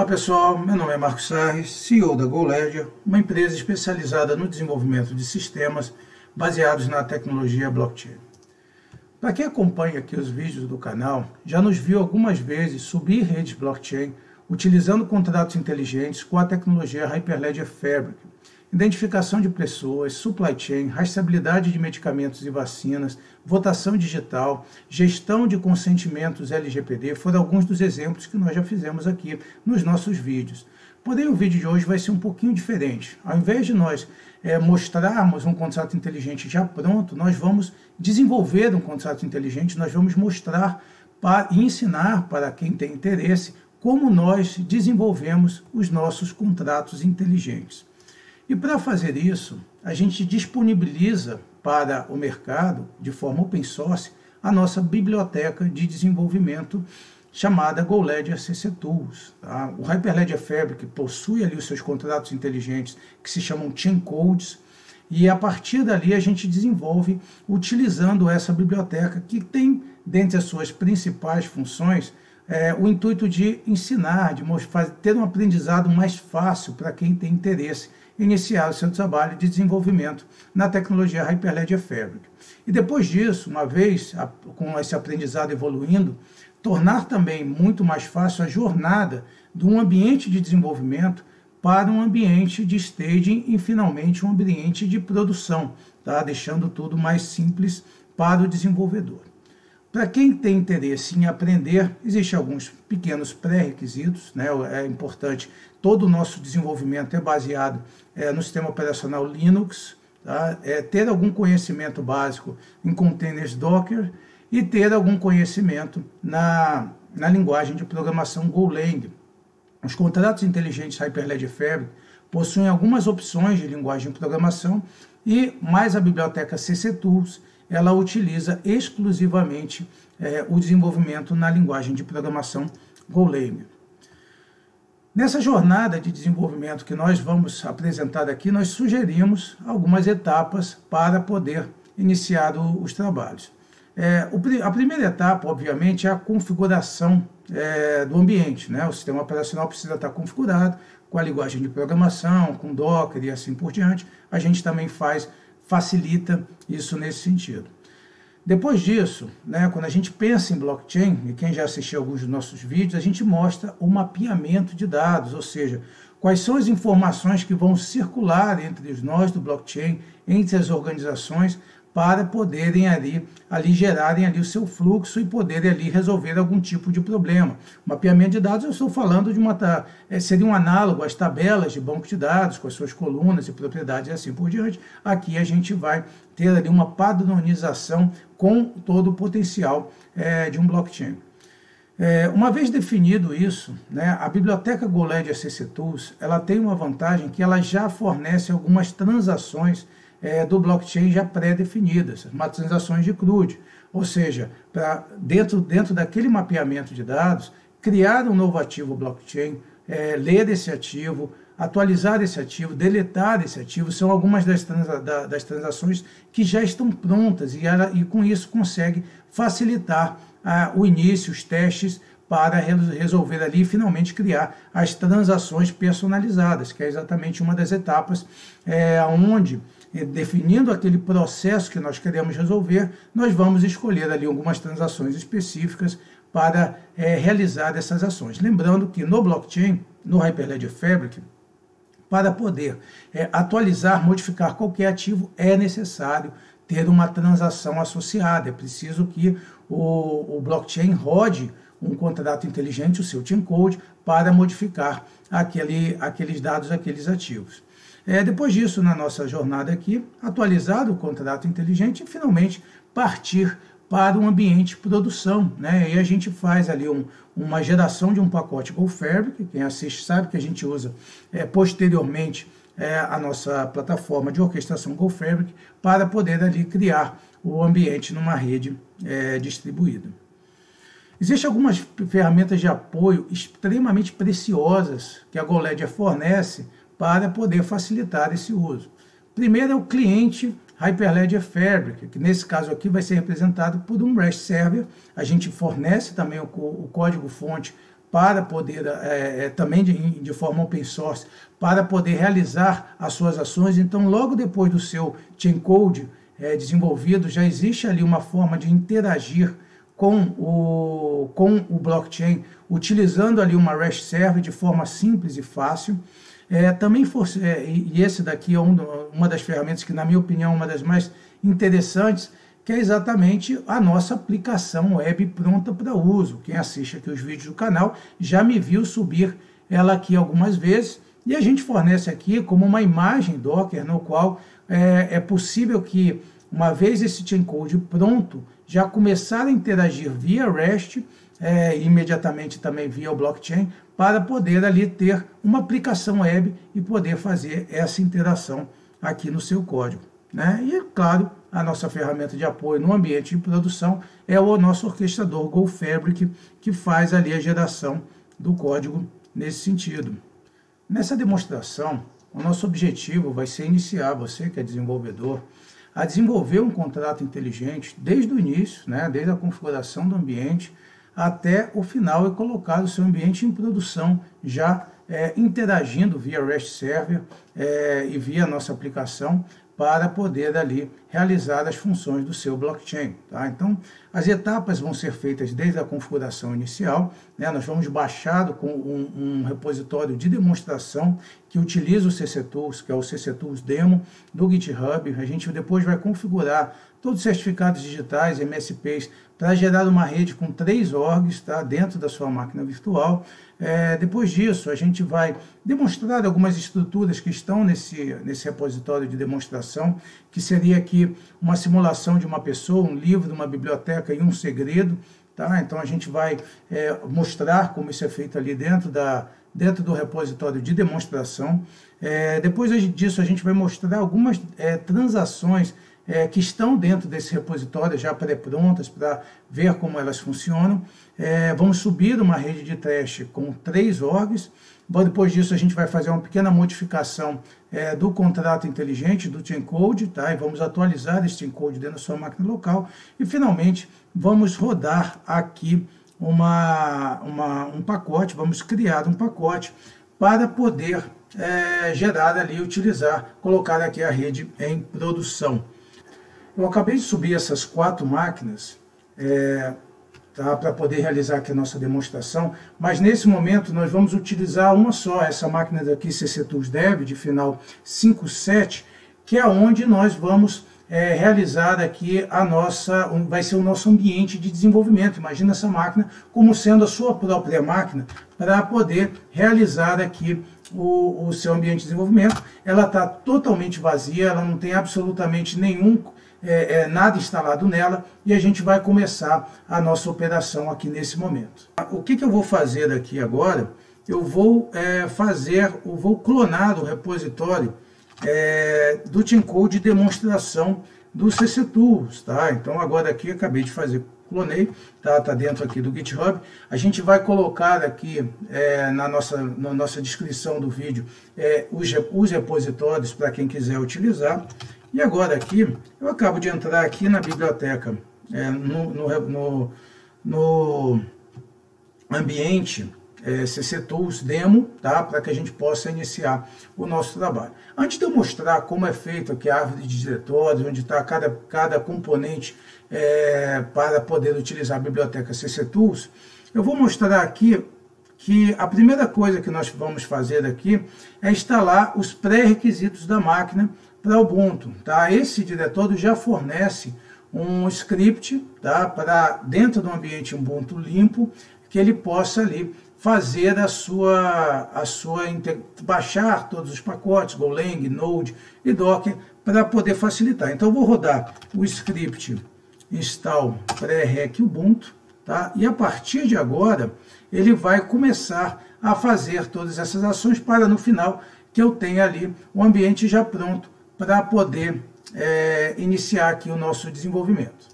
Olá pessoal, meu nome é Marcos Sarres, CEO da GoLedger, uma empresa especializada no desenvolvimento de sistemas baseados na tecnologia blockchain. Para quem acompanha aqui os vídeos do canal, já nos viu algumas vezes subir redes blockchain utilizando contratos inteligentes com a tecnologia Hyperledger Fabric, identificação de pessoas, supply chain, rastreabilidade de medicamentos e vacinas, votação digital, gestão de consentimentos LGPD foram alguns dos exemplos que nós já fizemos aqui nos nossos vídeos. Porém, o vídeo de hoje vai ser um pouquinho diferente. Ao invés de nós mostrarmos um contrato inteligente já pronto, nós vamos desenvolver um contrato inteligente, nós vamos mostrar e ensinar para quem tem interesse como nós desenvolvemos os nossos contratos inteligentes. E para fazer isso, a gente disponibiliza para o mercado, de forma open source, a nossa biblioteca de desenvolvimento chamada GoLedger CC Tools. Tá? O Hyperledger Fabric possui ali os seus contratos inteligentes que se chamam Chain Codes, e a partir dali a gente desenvolve utilizando essa biblioteca que tem, dentre as suas principais funções, o intuito de ensinar, de ter um aprendizado mais fácil para quem tem interesse em iniciar o seu trabalho de desenvolvimento na tecnologia Hyperledger Fabric. E depois disso, uma vez com esse aprendizado evoluindo, tornar também muito mais fácil a jornada de um ambiente de desenvolvimento para um ambiente de staging e finalmente um ambiente de produção, tá? Deixando tudo mais simples para o desenvolvedor. Para quem tem interesse em aprender, existem alguns pequenos pré-requisitos, né? É importante, todo o nosso desenvolvimento é baseado no sistema operacional Linux, tá? Ter algum conhecimento básico em containers Docker e ter algum conhecimento na linguagem de programação Golang. Os contratos inteligentes Hyperledger Fabric possuem algumas opções de linguagem de programação e mais a biblioteca CC Tools, ela utiliza exclusivamente o desenvolvimento na linguagem de programação Golang. Nessa jornada de desenvolvimento que nós vamos apresentar aqui, nós sugerimos algumas etapas para poder iniciar os trabalhos. A primeira etapa, obviamente, é a configuração do ambiente, né? O sistema operacional precisa estar configurado com a linguagem de programação, com Docker e assim por diante. A gente também facilita isso nesse sentido. Depois disso, né, quando a gente pensa em blockchain, e quem já assistiu alguns dos nossos vídeos, a gente mostra o mapeamento de dados, ou seja, quais são as informações que vão circular entre nós do blockchain, entre as organizações, para poderem ali gerarem ali o seu fluxo e poderem ali resolver algum tipo de problema. O mapeamento de dados, eu estou falando de seria um análogo às tabelas de banco de dados, com as suas colunas e propriedades e assim por diante. Aqui a gente vai ter ali uma padronização com todo o potencial de um blockchain. Uma vez definido isso, né, a biblioteca GoLedger CC Tools, ela tem uma vantagem que ela já fornece algumas transações do blockchain já pré-definidas, as transações de CRUD, ou seja, para dentro daquele mapeamento de dados, criar um novo ativo blockchain, ler esse ativo, atualizar esse ativo, deletar esse ativo, são algumas das transações que já estão prontas e com isso consegue facilitar o início, os testes, para resolver ali e finalmente criar as transações personalizadas, que é exatamente uma das etapas onde, definindo aquele processo que nós queremos resolver, nós vamos escolher ali algumas transações específicas para realizar essas ações. Lembrando que no blockchain, no Hyperledger Fabric, para poder atualizar, modificar qualquer ativo, é necessário ter uma transação associada. É preciso que o blockchain rode um contrato inteligente, o seu Chain Code, para modificar aqueles dados, aqueles ativos. Depois disso, na nossa jornada aqui, atualizar o contrato inteligente e finalmente partir para um ambiente de produção, né? E a gente faz ali uma geração de um pacote GoFabric, quem assiste sabe que a gente usa posteriormente a nossa plataforma de orquestração GoFabric para poder ali criar o ambiente numa rede distribuída. Existem algumas ferramentas de apoio extremamente preciosas que a GoLedger fornece para poder facilitar esse uso. Primeiro é o cliente Hyperledger Fabric, que nesse caso aqui vai ser representado por um REST Server. A gente fornece também o código-fonte para poder, também de forma open source, para poder realizar as suas ações. Então, logo depois do seu chain code desenvolvido, já existe ali uma forma de interagir com o blockchain, utilizando ali uma REST server de forma simples e fácil. E esse daqui é uma das ferramentas que, na minha opinião, é uma das mais interessantes, que é exatamente a nossa aplicação web pronta para uso. Quem assiste aqui os vídeos do canal já me viu subir ela aqui algumas vezes, e a gente fornece aqui como uma imagem Docker, no qual é possível que, uma vez esse chain code pronto, já começar a interagir via REST, imediatamente também via o blockchain, para poder ali ter uma aplicação web e poder fazer essa interação aqui no seu código, né? E, é claro, a nossa ferramenta de apoio no ambiente de produção é o nosso orquestrador GoFabric, que faz ali a geração do código nesse sentido. Nessa demonstração, o nosso objetivo vai ser iniciar você, que é desenvolvedor, a desenvolver um contrato inteligente desde o início, né, desde a configuração do ambiente até o final, e colocar o seu ambiente em produção já interagindo via REST Server e via nossa aplicação, para poder ali realizar as funções do seu blockchain. Tá? Então, as etapas vão ser feitas desde a configuração inicial, né? Nós vamos baixar com um repositório de demonstração que utiliza o CC Tools, que é o CC Tools Demo do GitHub. A gente depois vai configurar todos os certificados digitais, MSPs, para gerar uma rede com 3 orgs, tá, dentro da sua máquina virtual. Depois disso, a gente vai demonstrar algumas estruturas que estão nesse repositório de demonstração, que seria aqui uma simulação de uma pessoa, um livro, uma biblioteca e um segredo. Tá? Então, a gente vai mostrar como isso é feito ali dentro do repositório de demonstração. Depois disso, a gente vai mostrar algumas transações que estão dentro desse repositório já pré-prontas para ver como elas funcionam. Vamos subir uma rede de teste com 3 orgs. Depois disso, a gente vai fazer uma pequena modificação do contrato inteligente, do chain code, tá? E vamos atualizar esse chain code dentro da sua máquina local. E, finalmente, vamos rodar aqui um pacote, vamos criar um pacote para poder gerar ali, utilizar, colocar aqui a rede em produção. Eu acabei de subir essas 4 máquinas para poder realizar aqui a nossa demonstração, mas nesse momento nós vamos utilizar uma só, essa máquina daqui, CC Tools Dev, de final 57, que é onde nós vamos realizar aqui vai ser o nosso ambiente de desenvolvimento. Imagina essa máquina como sendo a sua própria máquina, para poder realizar aqui o seu ambiente de desenvolvimento. Ela está totalmente vazia, ela não tem absolutamente nada instalado nela, e a gente vai começar a nossa operação aqui nesse momento. O que eu vou fazer aqui agora? Eu vou clonar o repositório do chain code de demonstração do CC Tools, tá? Então agora aqui acabei de fazer, clonei, tá dentro aqui do GitHub. A gente vai colocar aqui na nossa descrição do vídeo os repositórios para quem quiser utilizar. E agora aqui, eu acabo de entrar aqui na biblioteca, no ambiente CC Tools Demo, tá? Para que a gente possa iniciar o nosso trabalho. Antes de eu mostrar como é feito aqui a árvore de diretórios, onde está cada componente para poder utilizar a biblioteca CC Tools, eu vou mostrar aqui que a primeira coisa que nós vamos fazer aqui é instalar os pré-requisitos da máquina para o Ubuntu. Tá? Esse diretório já fornece um script, tá? Para dentro do ambiente Ubuntu limpo, que ele possa ali fazer baixar todos os pacotes, Golang, Node e Docker, para poder facilitar. Então eu vou rodar o script install pré-rec Ubuntu, tá? E a partir de agora ele vai começar a fazer todas essas ações, para no final que eu tenha ali o ambiente já pronto para poder iniciar aqui o nosso desenvolvimento.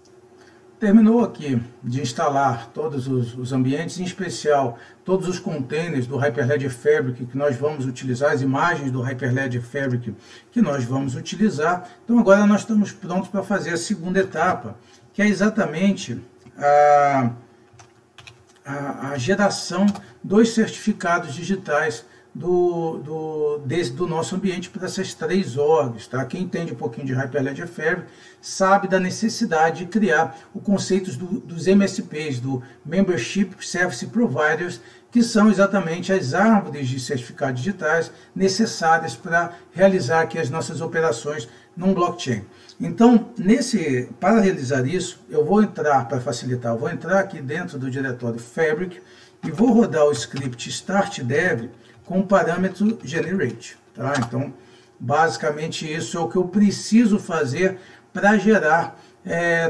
Terminou aqui de instalar todos os ambientes, em especial todos os containers do Hyperledger Fabric que nós vamos utilizar, as imagens do Hyperledger Fabric que nós vamos utilizar. Então agora nós estamos prontos para fazer a segunda etapa, que é exatamente a geração dos certificados digitais do nosso ambiente para essas 3 orgs. Tá? Quem entende um pouquinho de Hyperledger Fabric sabe da necessidade de criar o conceito dos MSPs, do Membership Service Providers, que são exatamente as árvores de certificados digitais necessárias para realizar aqui as nossas operações num blockchain. Então, para realizar isso, eu vou entrar, para facilitar, eu vou entrar aqui dentro do diretório Fabric e vou rodar o script startdev com o parâmetro generate. Tá? Então, basicamente isso é o que eu preciso fazer para gerar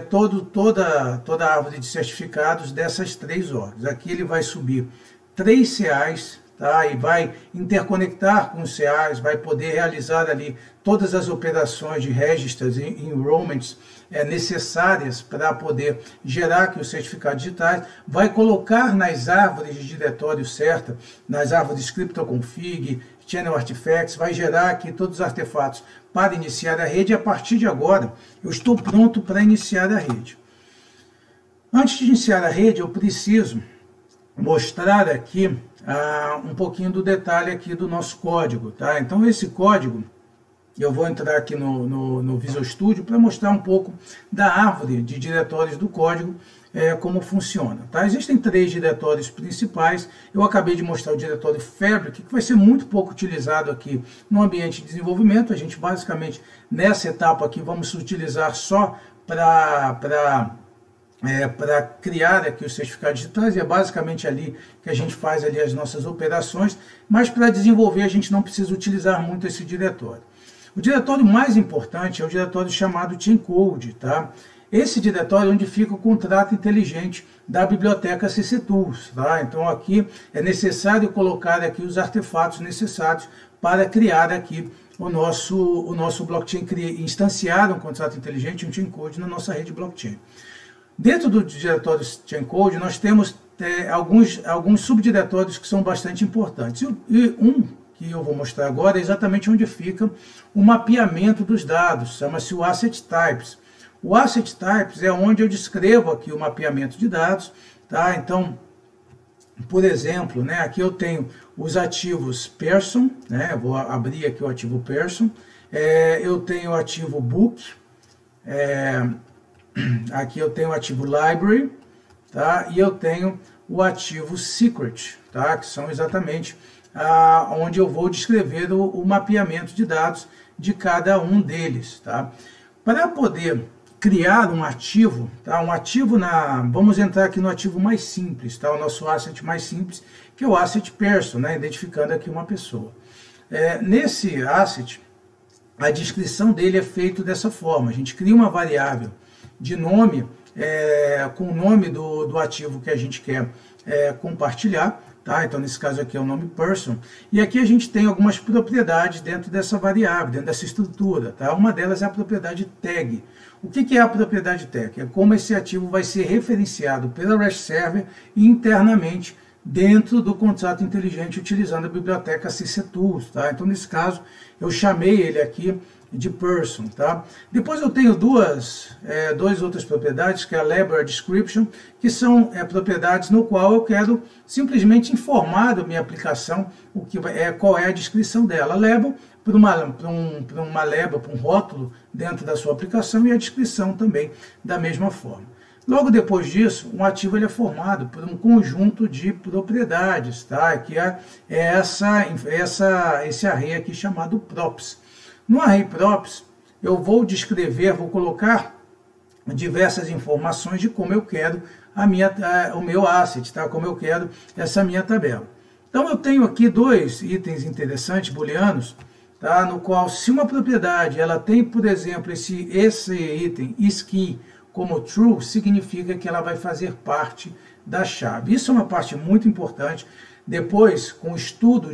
toda a árvore de certificados dessas 3 orgs. Aqui ele vai subir 3 CAs, tá? E vai interconectar com os CAs, vai poder realizar ali todas as operações de registers e enrollments necessárias para poder gerar aqui os certificados digitais, vai colocar nas árvores de diretório certa, nas árvores CryptoConfig, Channel Artifacts, vai gerar aqui todos os artefatos para iniciar a rede, e a partir de agora eu estou pronto para iniciar a rede. Antes de iniciar a rede, eu preciso mostrar aqui um pouquinho do detalhe aqui do nosso código. Tá? Então esse código, eu vou entrar aqui no Visual Studio para mostrar um pouco da árvore de diretórios do código, como funciona. Tá? Existem 3 diretórios principais. Eu acabei de mostrar o diretório Fabric, que vai ser muito pouco utilizado aqui no ambiente de desenvolvimento. A gente basicamente, nessa etapa aqui, vamos utilizar só para criar aqui os certificados digitais, e é basicamente ali que a gente faz ali as nossas operações, mas para desenvolver a gente não precisa utilizar muito esse diretório. O diretório mais importante é o diretório chamado Chaincode, tá? Esse diretório é onde fica o contrato inteligente da biblioteca CC Tools, tá? Então aqui é necessário colocar aqui os artefatos necessários para criar aqui o nosso blockchain, instanciar um contrato inteligente, um Chaincode na nossa rede blockchain. Dentro do diretório Chaincode, nós temos alguns subdiretórios que são bastante importantes. E um que eu vou mostrar agora é exatamente onde fica o mapeamento dos dados, chama-se o Asset Types. O Asset Types é onde eu descrevo aqui o mapeamento de dados. Tá? Então, por exemplo, né, aqui eu tenho os ativos Person, né, eu vou abrir aqui o ativo Person, eu tenho o ativo Book, aqui eu tenho o ativo Library, tá? E eu tenho o ativo Secret, tá? Que são exatamente onde eu vou descrever o mapeamento de dados de cada um deles. Tá? Para poder criar um ativo, tá? Vamos entrar aqui no ativo mais simples, tá? O nosso asset mais simples, que é o asset person, né? Identificando aqui uma pessoa. Nesse asset, a descrição dele é feita dessa forma. A gente cria uma variável de nome, com o nome do ativo que a gente quer compartilhar. Tá? Então, nesse caso aqui é o nome person. E aqui a gente tem algumas propriedades dentro dessa variável, dentro dessa estrutura. Tá? Uma delas é a propriedade tag. O que é a propriedade tag? É como esse ativo vai ser referenciado pela REST Server internamente dentro do contrato inteligente utilizando a biblioteca CC Tools. Tá? Então, nesse caso, eu chamei ele aqui de person. Tá? Depois eu tenho duas outras propriedades, que é a Label Description, que são propriedades no qual eu quero simplesmente informar da minha aplicação qual é a descrição dela. A label para uma label, para um rótulo dentro da sua aplicação, e a descrição também da mesma forma. Logo depois disso, um ativo ele é formado por um conjunto de propriedades, tá? Que é esse array aqui chamado props. No array props, eu vou colocar diversas informações de como eu quero o meu asset, tá? Como eu quero essa minha tabela. Então eu tenho aqui 2 itens interessantes, booleanos, tá? No qual, se uma propriedade ela tem, por exemplo, esse item isKey como true, significa que ela vai fazer parte da chave. Isso é uma parte muito importante. Depois, com o estudo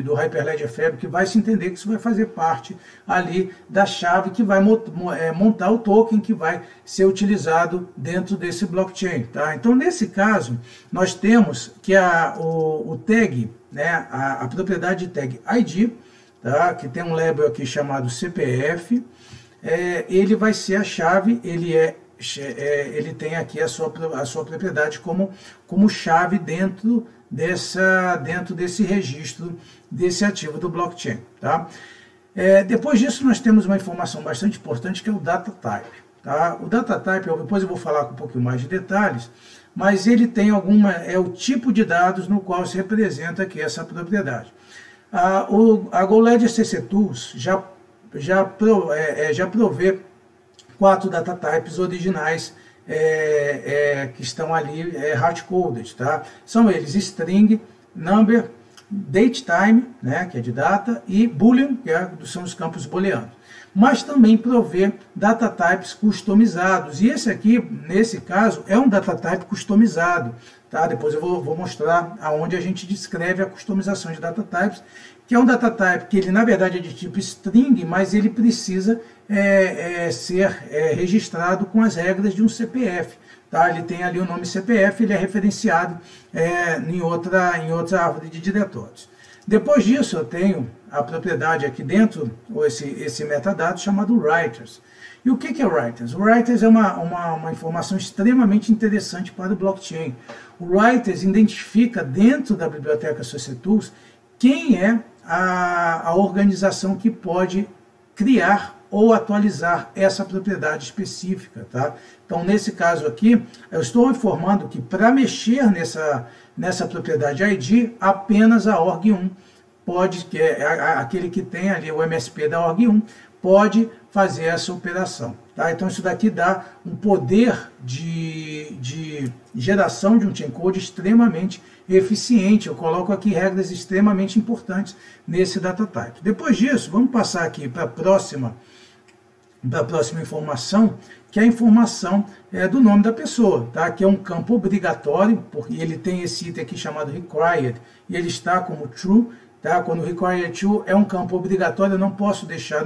do Hyperledger Fabric, vai se entender que isso vai fazer parte ali da chave que vai montar o token que vai ser utilizado dentro desse blockchain. Tá? Então, nesse caso, nós temos que o tag, né, a propriedade de tag ID, tá, que tem um label aqui chamado CPF, ele vai ser a chave, ele é ele tem aqui a sua propriedade como chave dentro desse registro, desse ativo do blockchain. Tá? Depois disso, nós temos uma informação bastante importante, que é o data type. Tá? O data type, depois eu vou falar com um pouquinho mais de detalhes, mas ele tem é o tipo de dados no qual se representa aqui essa propriedade. A GoLedger CC Tools já provê 4 data types originais que estão ali hard-coded. Tá? São eles string, number, datetime, né, que é de data, e boolean, que são os campos booleanos. Mas também provê data types customizados. E esse aqui, nesse caso, é um data type customizado. Tá? Depois eu vou mostrar aonde a gente descreve a customização de data types, que é um data type que ele, na verdade, é de tipo string, mas ele precisa ser registrado com as regras de um CPF. Tá? Ele tem ali o nome CPF, ele é referenciado em outra árvore de diretórios. Depois disso, eu tenho a propriedade aqui dentro, ou esse metadado chamado writers. E o que é writers? O writers é uma informação extremamente interessante para o blockchain. O writers identifica dentro da biblioteca CC Tools quem é a organização que pode criar ou atualizar essa propriedade específica. Tá? Então, nesse caso aqui, eu estou informando que para mexer nessa propriedade ID, apenas a org1 pode, que é aquele que tem ali o MSP da org1, pode fazer essa operação. Tá? Então, isso daqui dá um poder de geração de um chaincode extremamente eficiente. Eu coloco aqui regras extremamente importantes nesse data type. Depois disso, vamos passar aqui para a próxima informação, que é a informação do nome da pessoa, tá? Que é um campo obrigatório, porque ele tem esse item aqui chamado required, e ele está como true. Tá? Quando o required true é um campo obrigatório, eu não posso deixar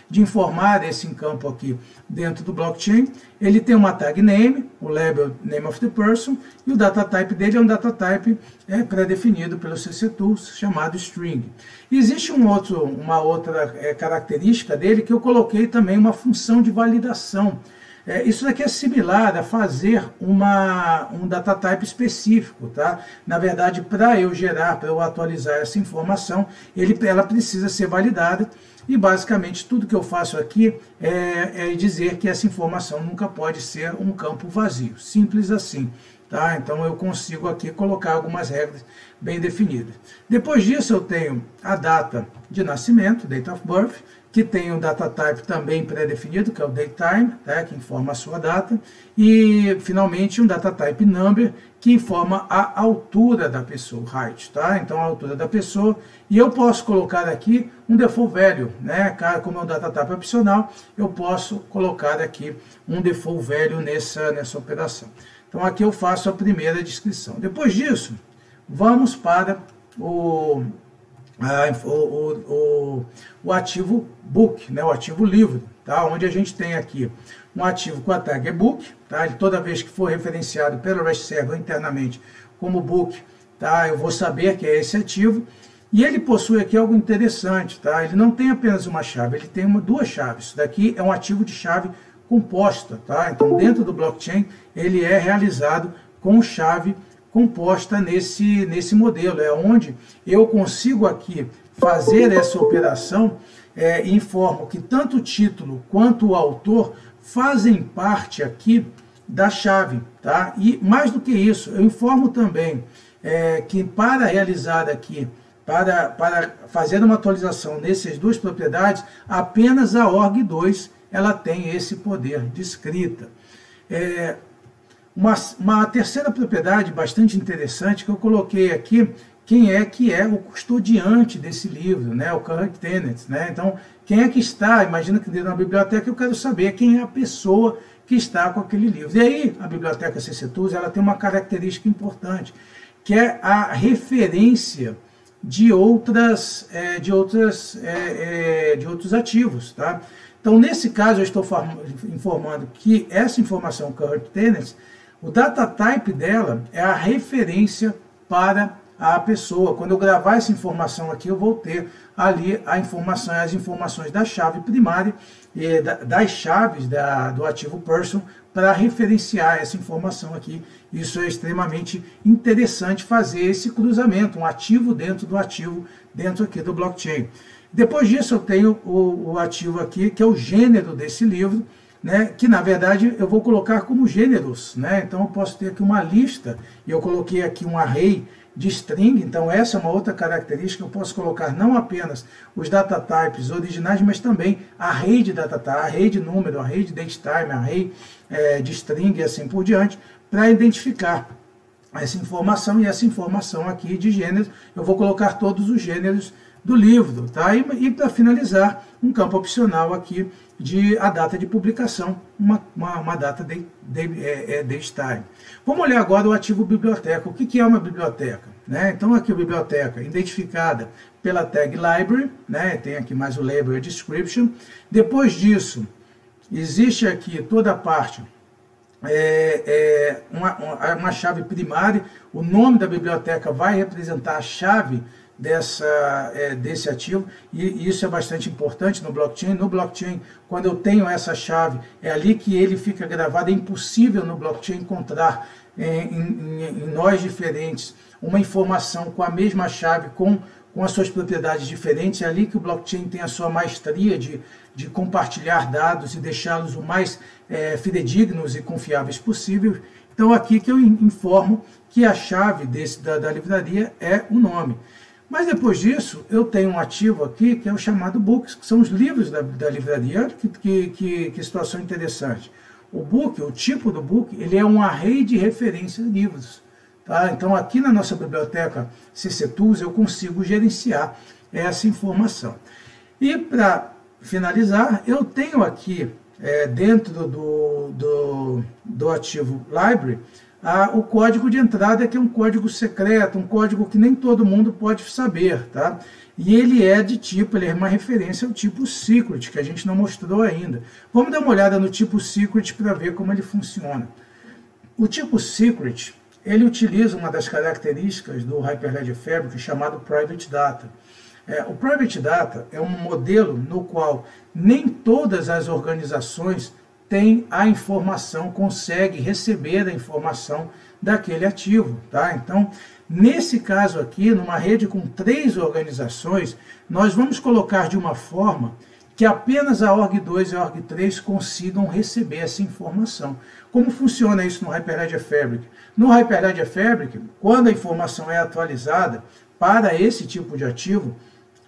de informar esse campo aqui dentro do blockchain. Ele tem uma tag name, o label name of the person, e o data type dele é um data type pré-definido pelo CC Tools, chamado string. E existe uma outra característica dele, que eu coloquei também uma função de validação. Isso daqui é similar a fazer um data type específico. Tá? Na verdade, para eu atualizar essa informação, ela precisa ser validada, e basicamente tudo que eu faço aqui é dizer que essa informação nunca pode ser um campo vazio. Simples assim. Tá? Então eu consigo aqui colocar algumas regras bem definidas. Depois disso eu tenho a data de nascimento, date of birth, que tem um data type também pré-definido, que é o datetime, tá? Que informa a sua data, e finalmente um data type number, que informa a altura da pessoa, o height, tá? Então a altura da pessoa, e eu posso colocar aqui um default value, né? Como é um data type opcional, eu posso colocar aqui um default value nessa operação. Então aqui eu faço a primeira descrição. Depois disso, vamos para o ativo book, né, o ativo livro, tá, onde a gente tem aqui um ativo com a tag book, tá, toda vez que for referenciado pelo REST Server internamente como book, tá, eu vou saber que é esse ativo, e ele possui aqui algo interessante, tá, ele não tem apenas uma chave, ele tem duas chaves. Isso daqui é um ativo de chave composta, tá, então dentro do blockchain ele é realizado com chave composta nesse modelo, é onde eu consigo aqui fazer essa operação, informo que tanto o título quanto o autor fazem parte aqui da chave, tá? E mais do que isso, eu informo também que para realizar aqui, para fazer uma atualização nessas duas propriedades, apenas a org2 ela tem esse poder de escrita. Uma terceira propriedade bastante interessante que eu coloquei aqui, quem é que é o custodiante desse livro, né, o current tenant, né? Então, quem é que está, imagina que dentro da biblioteca eu quero saber quem é a pessoa que está com aquele livro. E aí, a biblioteca CC Tools, ela tem uma característica importante, que é a referência de outros ativos, tá? Então, nesse caso, eu estou informando que essa informação current tenant, o data type dela é a referência para a pessoa. Quando eu gravar essa informação aqui, eu vou ter ali as informações da chave primária, das chaves do ativo person, para referenciar essa informação aqui. Isso é extremamente interessante, fazer esse cruzamento, um ativo dentro do ativo, dentro aqui do blockchain. Depois disso eu tenho o ativo aqui, que é o gênero desse livro, né, que na verdade eu vou colocar como gêneros, né? Então eu posso ter aqui uma lista, e eu coloquei aqui um array de string, então essa é uma outra característica. Eu posso colocar não apenas os data types originais, mas também array de data type, array de número, array de datetime, array de string e assim por diante, para identificar essa informação. E essa informação aqui de gêneros, eu vou colocar todos os gêneros do livro, tá? E para finalizar, um campo opcional aqui de a data de publicação, uma data date time. Vamos olhar agora o ativo biblioteca. O que é uma biblioteca? Né? Então aqui a biblioteca identificada pela tag library, né? Tem aqui mais o library description. Depois disso, existe aqui toda a parte, uma chave primária. O nome da biblioteca vai representar a chave desse ativo, e isso é bastante importante no blockchain. No blockchain, quando eu tenho essa chave, é ali que ele fica gravado. É impossível no blockchain encontrar em nós diferentes uma informação com a mesma chave, com as suas propriedades diferentes. É ali que o blockchain tem a sua maestria de compartilhar dados e deixá-los o mais fidedignos e confiáveis possível. Então aqui que eu informo que a chave da livraria é o nome. Mas depois disso, eu tenho um ativo aqui, que é o chamado books, que são os livros da livraria. Olha que situação interessante. O book, o tipo do book, ele é um array de referências de livros. Tá? Então, aqui na nossa biblioteca CC Tools, eu consigo gerenciar essa informação. E, para finalizar, eu tenho aqui, dentro do ativo library, o código de entrada, que é um código secreto, um código que nem todo mundo pode saber, tá? E ele é de tipo, ele é uma referência ao tipo secret, que a gente não mostrou ainda. Vamos dar uma olhada no tipo secret para ver como ele funciona. O tipo secret, ele utiliza uma das características do Hyperledger Fabric chamado Private Data. O Private Data é um modelo no qual nem todas as organizações tem a informação, consegue receber a informação daquele ativo, tá? Então, nesse caso aqui, numa rede com 3 organizações, nós vamos colocar de uma forma que apenas a org2 e a org3 consigam receber essa informação. Como funciona isso no Hyperledger Fabric? No Hyperledger Fabric, quando a informação é atualizada para esse tipo de ativo,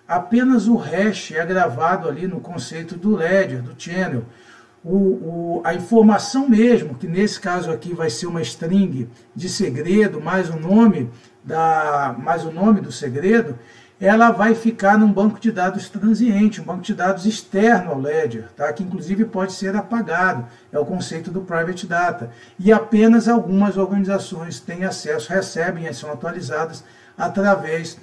apenas o hash é gravado ali no conceito do ledger, do channel. A informação mesmo, que nesse caso aqui vai ser uma string de segredo, mais o nome do segredo, ela vai ficar num banco de dados transiente, um banco de dados externo ao ledger, tá? Que inclusive pode ser apagado, é o conceito do Private Data. E apenas algumas organizações têm acesso, recebem e são atualizadas através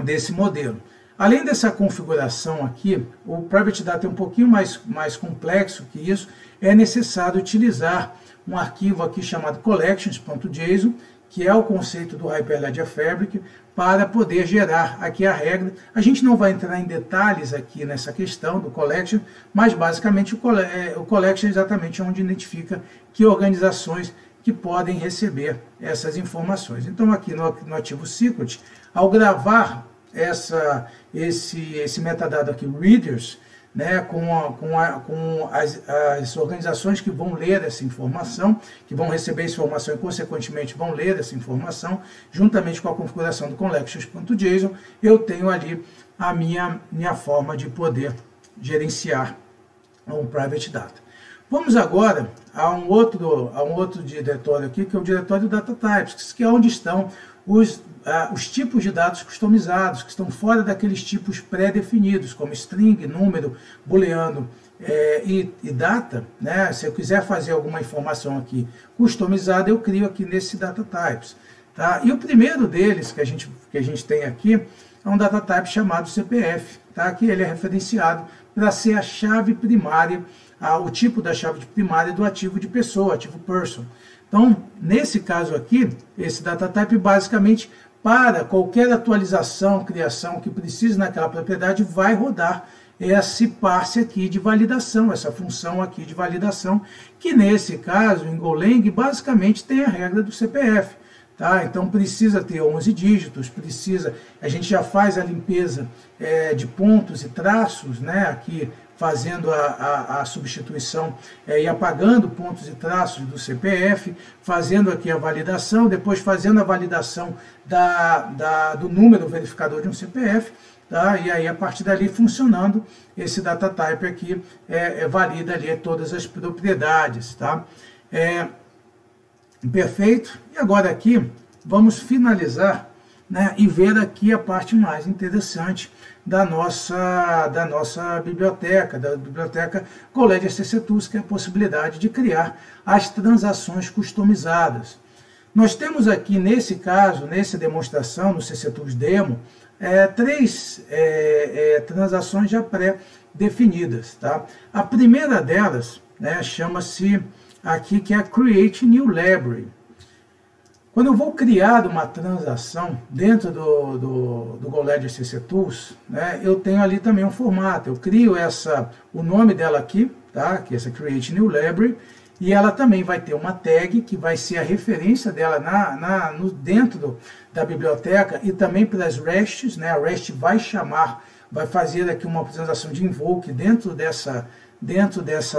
desse modelo. Além dessa configuração aqui, o Private Data é um pouquinho mais complexo que isso. É necessário utilizar um arquivo aqui chamado collections.json, que é o conceito do Hyperledger Fabric, para poder gerar aqui a regra. A gente não vai entrar em detalhes aqui nessa questão do collection, mas basicamente o collection é exatamente onde identifica que organizações que podem receber essas informações. Então aqui no ativo secret, ao gravar esse metadado aqui, readers, né, com as organizações que vão ler essa informação, que vão receber essa informação e, consequentemente, vão ler essa informação, juntamente com a configuração do collections.json, eu tenho ali a minha forma de poder gerenciar um Private Data. Vamos agora a um outro diretório aqui, que é o diretório Data Types, que é onde estão os tipos de dados customizados, que estão fora daqueles tipos pré-definidos, como string, número, booleano e data, né? Se eu quiser fazer alguma informação aqui customizada, eu crio aqui nesse Data Types. Tá? E o primeiro deles que a gente tem aqui é um Data Type chamado CPF, tá? Que ele é referenciado para ser a chave primária, o tipo da chave primária do ativo de pessoa, ativo person. Então, nesse caso aqui, esse data type basicamente para qualquer atualização, criação que precise naquela propriedade, vai rodar esse parse aqui de validação, essa função aqui de validação, que nesse caso, em Golang, basicamente tem a regra do CPF. Tá? Então precisa ter 11 dígitos, a gente já faz a limpeza de pontos e traços, né, aqui fazendo a substituição e apagando pontos e traços do CPF, fazendo aqui a validação, depois fazendo a validação do número verificador de um CPF, tá? E aí a partir dali funcionando esse data type aqui, valida ali todas as propriedades. Tá? Perfeito. E agora aqui vamos finalizar, né, e ver aqui a parte mais interessante da nossa biblioteca, da biblioteca Golang SCC Tools, que é a possibilidade de criar as transações customizadas. Nós temos aqui, nesse caso, nessa demonstração, no SCC Tools Demo, 3 transações já pré-definidas. Tá? A primeira delas, né, chama-se aqui, que é Create New Library. Quando eu vou criar uma transação dentro do Golang SCC Tools, né, eu tenho ali também um formato. Eu crio o nome dela aqui, tá, que é essa Create New Library, e ela também vai ter uma tag que vai ser a referência dela dentro da biblioteca e também para as RESTs. Né, a REST vai fazer aqui uma transação de invoke dentro dessa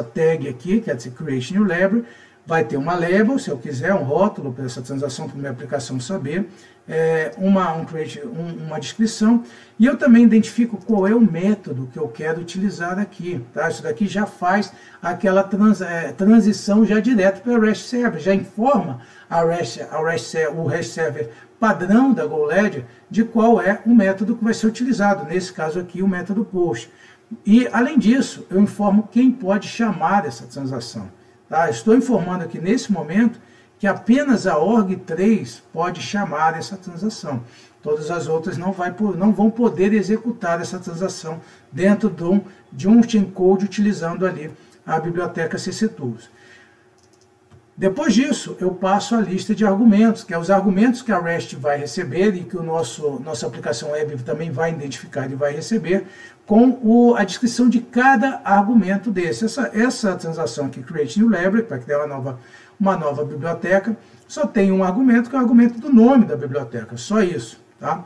tag aqui, que é essa Create New Library. Vai ter uma label, se eu quiser, um rótulo para essa transação, para minha aplicação saber, uma descrição, e eu também identifico qual é o método que eu quero utilizar aqui. Tá? Isso daqui já faz aquela transição já direto para a REST Server, já informa o REST Server padrão da Golang de qual é o método que vai ser utilizado, nesse caso aqui o método POST. E, além disso, eu informo quem pode chamar essa transação. Tá? Estou informando aqui nesse momento que apenas a org3 pode chamar essa transação. Todas as outras não vão poder executar essa transação dentro de um chain code utilizando ali a biblioteca SCC Tools. Depois disso, eu passo a lista de argumentos, que é os argumentos que a REST vai receber e que nossa aplicação web também vai identificar e vai receber, com a descrição de cada argumento desse. Essa transação aqui, Create New Library, para criar uma nova biblioteca, só tem um argumento, que é o argumento do nome da biblioteca, só isso. Tá?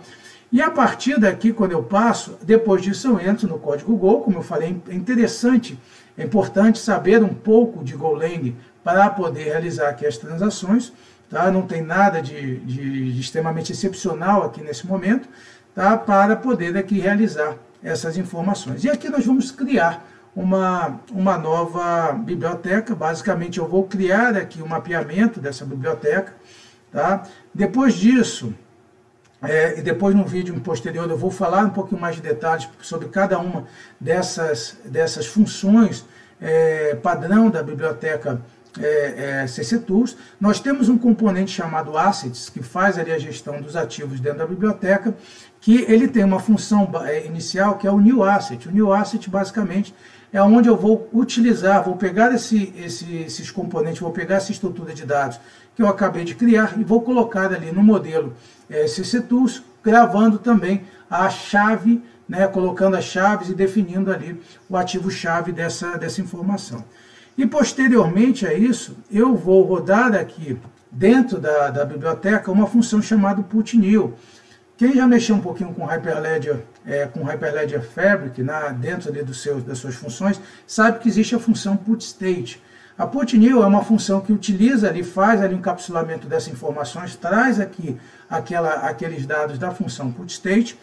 E a partir daqui, quando eu passo, depois disso eu entro no código Go. Como eu falei, é interessante, é importante saber um pouco de Golang para poder realizar aqui as transações. Tá? Não tem nada de extremamente excepcional aqui nesse momento, tá? Para poder aqui realizar essas informações. E aqui nós vamos criar uma nova biblioteca. Basicamente eu vou criar aqui um mapeamento dessa biblioteca. Tá? Depois disso, e depois no vídeo posterior eu vou falar um pouquinho mais de detalhes sobre cada uma dessas funções padrão da biblioteca SCC Tools. Nós temos um componente chamado Assets, que faz ali a gestão dos ativos dentro da biblioteca, que ele tem uma função inicial, que é o New Asset. O New Asset, basicamente, é onde eu vou utilizar, vou pegar esses componentes, vou pegar essa estrutura de dados que eu acabei de criar e vou colocar ali no modelo SCC Tools, gravando também a chave, né, colocando as chaves e definindo ali o ativo-chave dessa informação. E posteriormente a isso, eu vou rodar aqui dentro da biblioteca uma função chamada putNew. Quem já mexeu um pouquinho com Hyperledger Fabric, dentro ali das suas funções, sabe que existe a função putState. A putNew é uma função que utiliza ali, faz ali um encapsulamento dessas informações, traz aqui aqueles dados da função putState.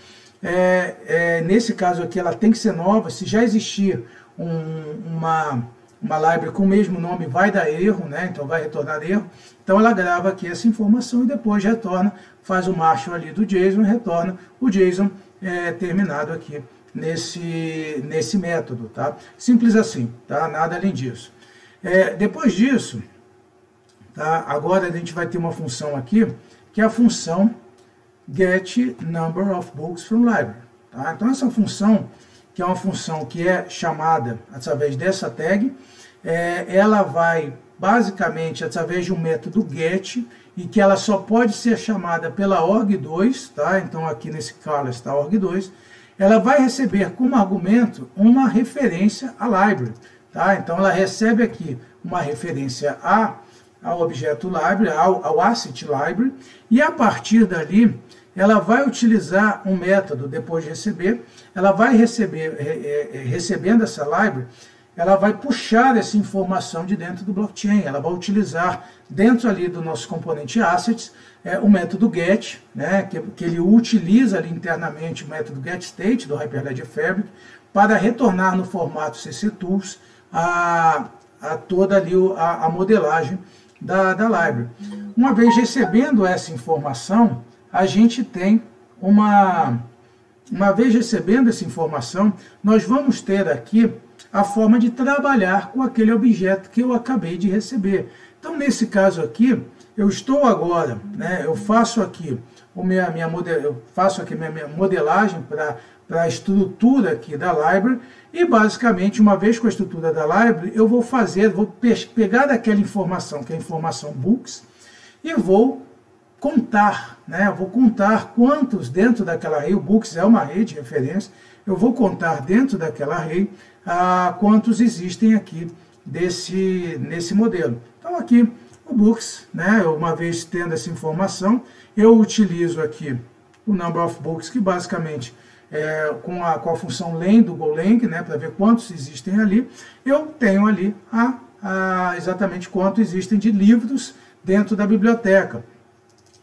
Nesse caso aqui ela tem que ser nova. Se já existir uma library com o mesmo nome, vai dar erro, né? Então vai retornar erro. Então ela grava aqui essa informação e depois retorna, faz o marshal ali do JSON e retorna o JSON terminado aqui nesse método. Tá? Simples assim, tá? Nada além disso. Depois disso, tá? Agora a gente vai ter uma função aqui, que é a função getNumberOfBooks from Library. Tá? Então essa função, que é uma função que é chamada através dessa tag, ela vai basicamente através de um método get, e que ela só pode ser chamada pela org2, tá? Então aqui nesse caso está org2, ela vai receber como argumento uma referência à library, tá? Então ela recebe aqui uma referência ao objeto library, ao asset library, e a partir dali ela vai utilizar um método, depois de receber, ela vai recebendo essa library, ela vai puxar essa informação de dentro do blockchain, ela vai utilizar dentro ali do nosso componente assets, o método get, né, que ele utiliza ali internamente o método getState do Hyperledger Fabric, para retornar no formato CC-Tools a toda ali a modelagem da library. Uma vez recebendo essa informação, a gente tem uma vez recebendo essa informação, nós vamos ter aqui a forma de trabalhar com aquele objeto que eu acabei de receber. Então, nesse caso aqui, eu estou agora, né, eu faço aqui minha modelagem para a estrutura aqui da library, e basicamente, uma vez com a estrutura da library, eu vou pegar daquela informação, que é a informação books, e vou contar, né, vou contar quantos dentro daquela array, o books é uma array de referência, eu vou contar dentro daquela array quantos existem aqui nesse modelo. Então aqui o books, né, uma vez tendo essa informação, eu utilizo aqui o number of books, que basicamente com a função len do golang, né, para ver quantos existem ali, eu tenho ali exatamente quanto existem de livros dentro da biblioteca.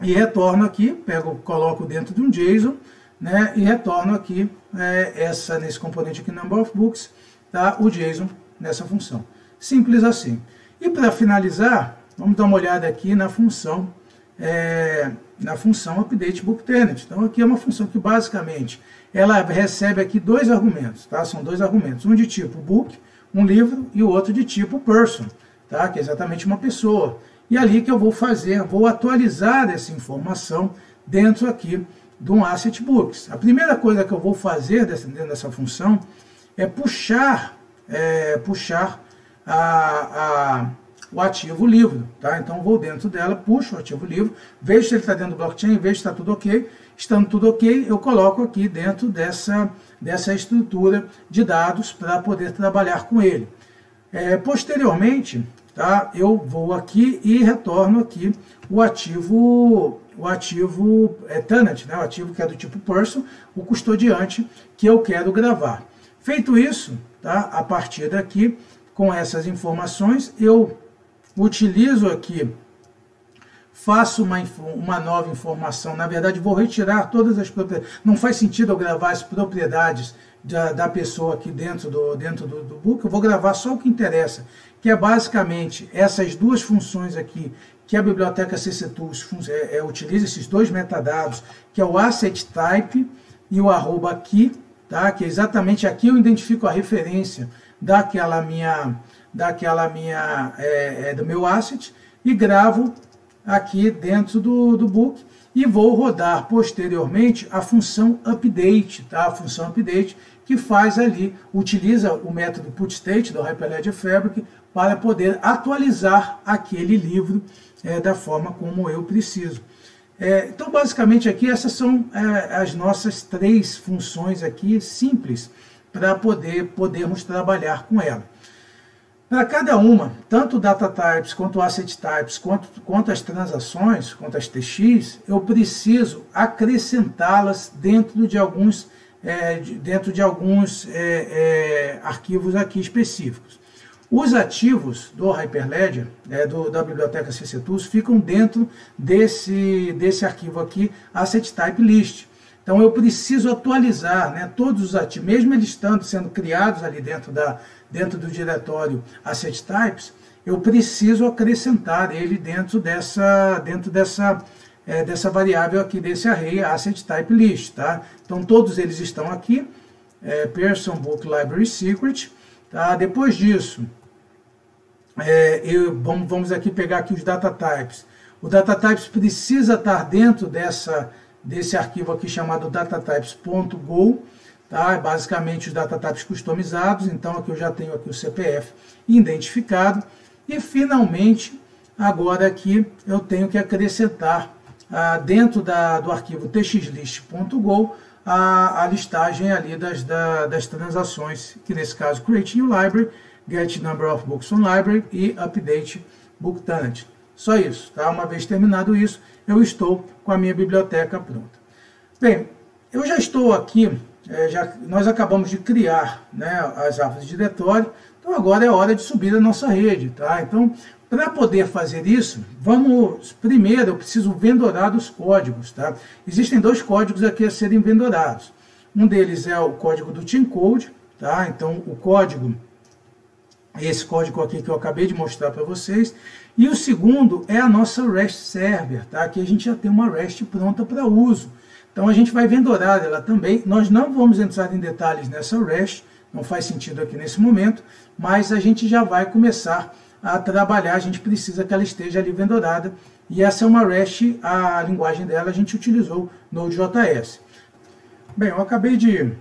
E retorno aqui, coloco dentro de um JSON, né, e retorno aqui nesse componente aqui, number of books, tá, o JSON nessa função. Simples assim. E para finalizar, vamos dar uma olhada aqui na função update book tenant. Então aqui é uma função que basicamente ela recebe aqui dois argumentos, tá? São dois argumentos, um de tipo book, um livro, e o outro de tipo person, tá? Que é exatamente uma pessoa. E ali que eu vou atualizar essa informação dentro aqui de um asset books. A primeira coisa que eu vou fazer dentro dessa função é puxar o ativo livro, tá? Então vou dentro dela, puxo o ativo livro, vejo se ele está dentro do blockchain, vejo se está tudo ok. Estando tudo ok, eu coloco aqui dentro dessa estrutura de dados para poder trabalhar com ele. Posteriormente, tá, eu vou aqui e retorno aqui o ativo tenant, né, o ativo que é do tipo person, o custodiante que eu quero gravar. Feito isso, tá, a partir daqui, com essas informações, eu utilizo aqui, faço uma nova informação, na verdade vou retirar todas as propriedades, não faz sentido eu gravar as propriedades da pessoa aqui dentro do book, eu vou gravar só o que interessa, que é basicamente essas duas funções aqui, que a biblioteca CC-Tools utiliza, esses dois metadados, que é o asset type e o @key, tá? Que é exatamente aqui eu identifico a referência do meu asset, e gravo aqui dentro do book, e vou rodar posteriormente a função update, tá? A função update que faz ali, utiliza o método putState do Hyperledger Fabric para poder atualizar aquele livro da forma como eu preciso. Então, basicamente aqui, essas são as nossas três funções aqui simples para podermos trabalhar com ela. Para cada uma, tanto o data types, quanto o asset types, quanto as transações, quanto as TX, eu preciso acrescentá-las dentro de alguns arquivos aqui específicos. Os ativos do Hyperledger, da biblioteca CC-Tools, ficam dentro desse arquivo aqui, asset type list. Então eu preciso atualizar, né, todos os ativos, mesmo eles estando sendo criados ali dentro do diretório asset types, eu preciso acrescentar ele dentro dessa variável aqui desse array asset type list, tá? Então todos eles estão aqui, person book library secret, tá? Depois disso, vamos aqui pegar aqui os data types. O data types precisa estar dentro desse arquivo aqui chamado datatypes.go, tá? Basicamente os data types customizados. Então aqui eu já tenho aqui o CPF identificado. E finalmente, agora aqui eu tenho que acrescentar dentro do arquivo txlist.go a listagem ali das transações, que nesse caso create new library, get number of books on library e update book tenant. Só isso, tá? Uma vez terminado isso, eu estou com a minha biblioteca pronta. Bem, eu já estou aqui, nós acabamos de criar, né, as árvores de diretório, então agora é hora de subir a nossa rede, tá? Então, para poder fazer isso, primeiro eu preciso vendorar os códigos, tá? Existem dois códigos aqui a serem vendorados. Um deles é o código do Team Code, tá? Então, o código, esse código aqui que eu acabei de mostrar para vocês, e o segundo é a nossa REST Server, tá? Aqui a gente já tem uma REST pronta para uso. Então a gente vai vendorar ela também. Nós não vamos entrar em detalhes nessa REST, não faz sentido aqui nesse momento, mas a gente já vai começar a trabalhar, a gente precisa que ela esteja ali vendorada, e essa é uma REST, a linguagem dela a gente utilizou Node.js. Bem,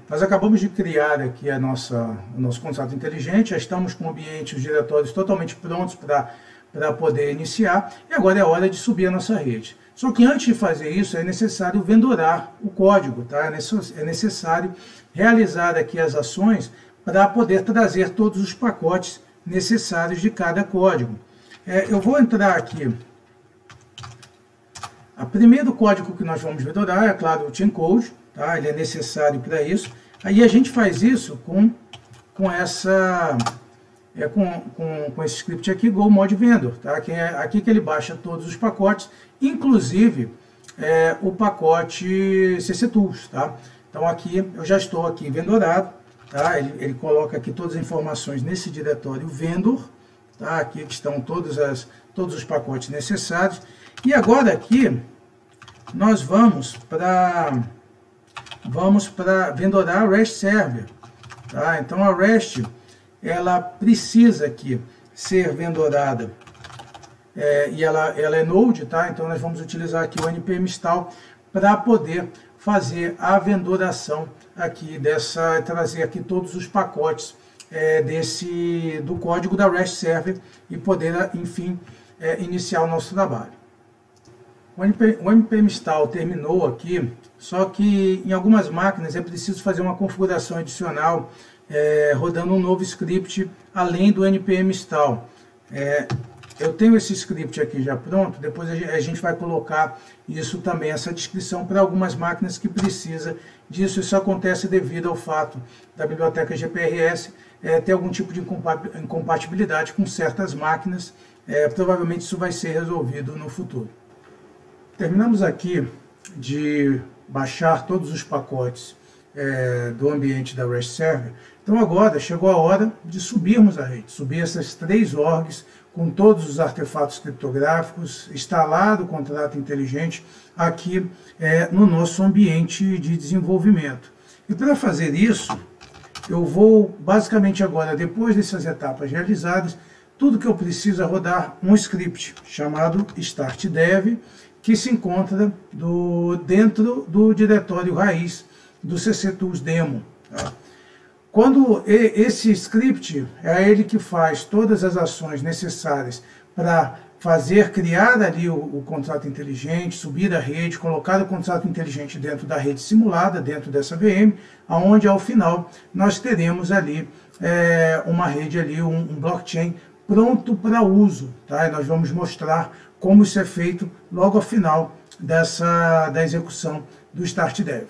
nós acabamos de criar aqui o nosso contrato inteligente, já estamos com o ambiente, os diretórios totalmente prontos para poder iniciar, e agora é hora de subir a nossa rede. Só que antes de fazer isso, é necessário vendorar o código, tá? É necessário realizar aqui as ações para poder trazer todos os pacotes necessários de cada código. Eu vou entrar aqui. O primeiro código que nós vamos vendorar é, claro, o Team Code, tá? Ele é necessário para isso. Aí a gente faz isso com esse script aqui, Go Mod Vendor, tá? Que é aqui que ele baixa todos os pacotes, inclusive o pacote CC Tools, tá? Então aqui eu já estou aqui vendorado, tá? Ele coloca aqui todas as informações nesse diretório vendor, tá? Aqui estão todos os pacotes necessários. E agora aqui nós vamos para vendorar a REST Server, tá? Então a REST ela precisa aqui ser vendorada e ela é Node, tá? Então nós vamos utilizar aqui o npm install para poder fazer a vendoração aqui trazer aqui todos os pacotes do código da REST Server e poder, enfim, iniciar o nosso trabalho. O npm install terminou aqui, só que em algumas máquinas é preciso fazer uma configuração adicional rodando um novo script além do npm install. Eu tenho esse script aqui já pronto, depois a gente vai colocar isso também, essa descrição para algumas máquinas que precisa disso. Isso acontece devido ao fato da biblioteca GPRS ter algum tipo de incompatibilidade com certas máquinas. Provavelmente isso vai ser resolvido no futuro. Terminamos aqui de baixar todos os pacotes do ambiente da REST Server. Então agora chegou a hora de subirmos a rede, subir essas 3 orgs com todos os artefatos criptográficos, instalar o contrato inteligente aqui no nosso ambiente de desenvolvimento. E para fazer isso, eu vou basicamente agora, depois dessas etapas realizadas, tudo que eu preciso é rodar um script chamado startdev, que se encontra dentro do diretório raiz do CC Tools Demo. Tá? Quando esse script é ele que faz todas as ações necessárias para criar ali o contrato inteligente, subir a rede, colocar o contrato inteligente dentro da rede simulada, dentro dessa VM, onde ao final nós teremos ali uma rede, ali, um blockchain pronto para uso. Tá? E nós vamos mostrar como isso é feito logo ao final da execução do startdev.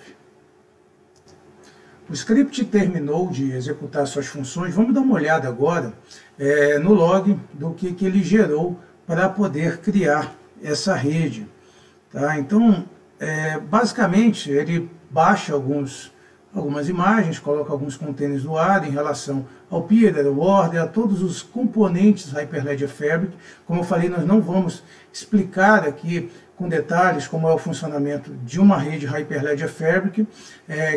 O script terminou de executar suas funções. Vamos dar uma olhada agora no log do que ele gerou para poder criar essa rede. Tá? Então, basicamente, ele baixa algumas imagens, coloca alguns containers no ar em relação ao peer, ao order, a todos os componentes Hyperledger Fabric. Como eu falei, nós não vamos explicar aqui com detalhes como é o funcionamento de uma rede Hyperledger Fabric.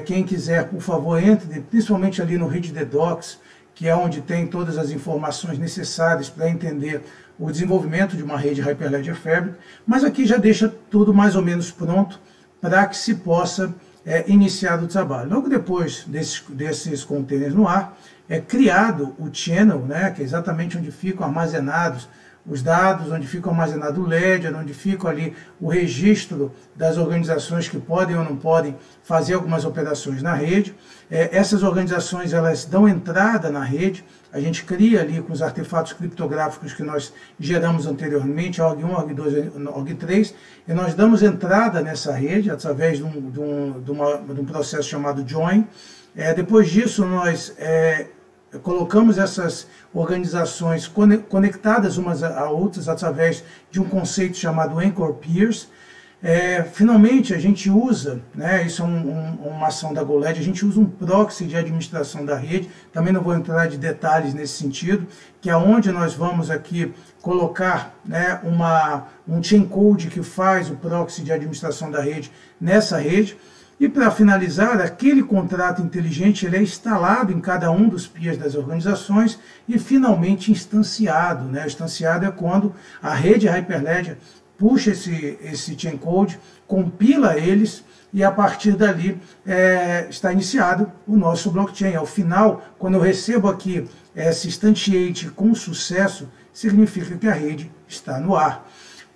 Quem quiser, por favor, entre, principalmente ali no Read the Docs, que é onde tem todas as informações necessárias para entender o desenvolvimento de uma rede Hyperledger Fabric. Mas aqui já deixa tudo mais ou menos pronto para que se possa iniciado o trabalho. Logo depois desses containers no ar, é criado o channel, né, que é exatamente onde ficam armazenados os dados, onde fica armazenado o ledger, onde fica ali o registro das organizações que podem ou não podem fazer algumas operações na rede. Essas organizações, elas dão entrada na rede, a gente cria ali com os artefatos criptográficos que nós geramos anteriormente, ORG1, ORG2, ORG3, e nós damos entrada nessa rede através de um processo chamado join. Depois disso, nós colocamos essas organizações conectadas umas a outras através de um conceito chamado Anchor Peers. Finalmente, a gente usa, né, isso é uma ação da GoLedger, a gente usa um proxy de administração da rede, também não vou entrar de detalhes nesse sentido, que é onde nós vamos aqui colocar, né, um chain code que faz o proxy de administração da rede nessa rede. E para finalizar, aquele contrato inteligente ele é instalado em cada um dos peers das organizações e finalmente instanciado. Né? Instanciado é quando a rede Hyperledger puxa esse chain code, compila eles e a partir dali está iniciado o nosso blockchain. Ao final, quando eu recebo aqui esse instantiate com sucesso, significa que a rede está no ar.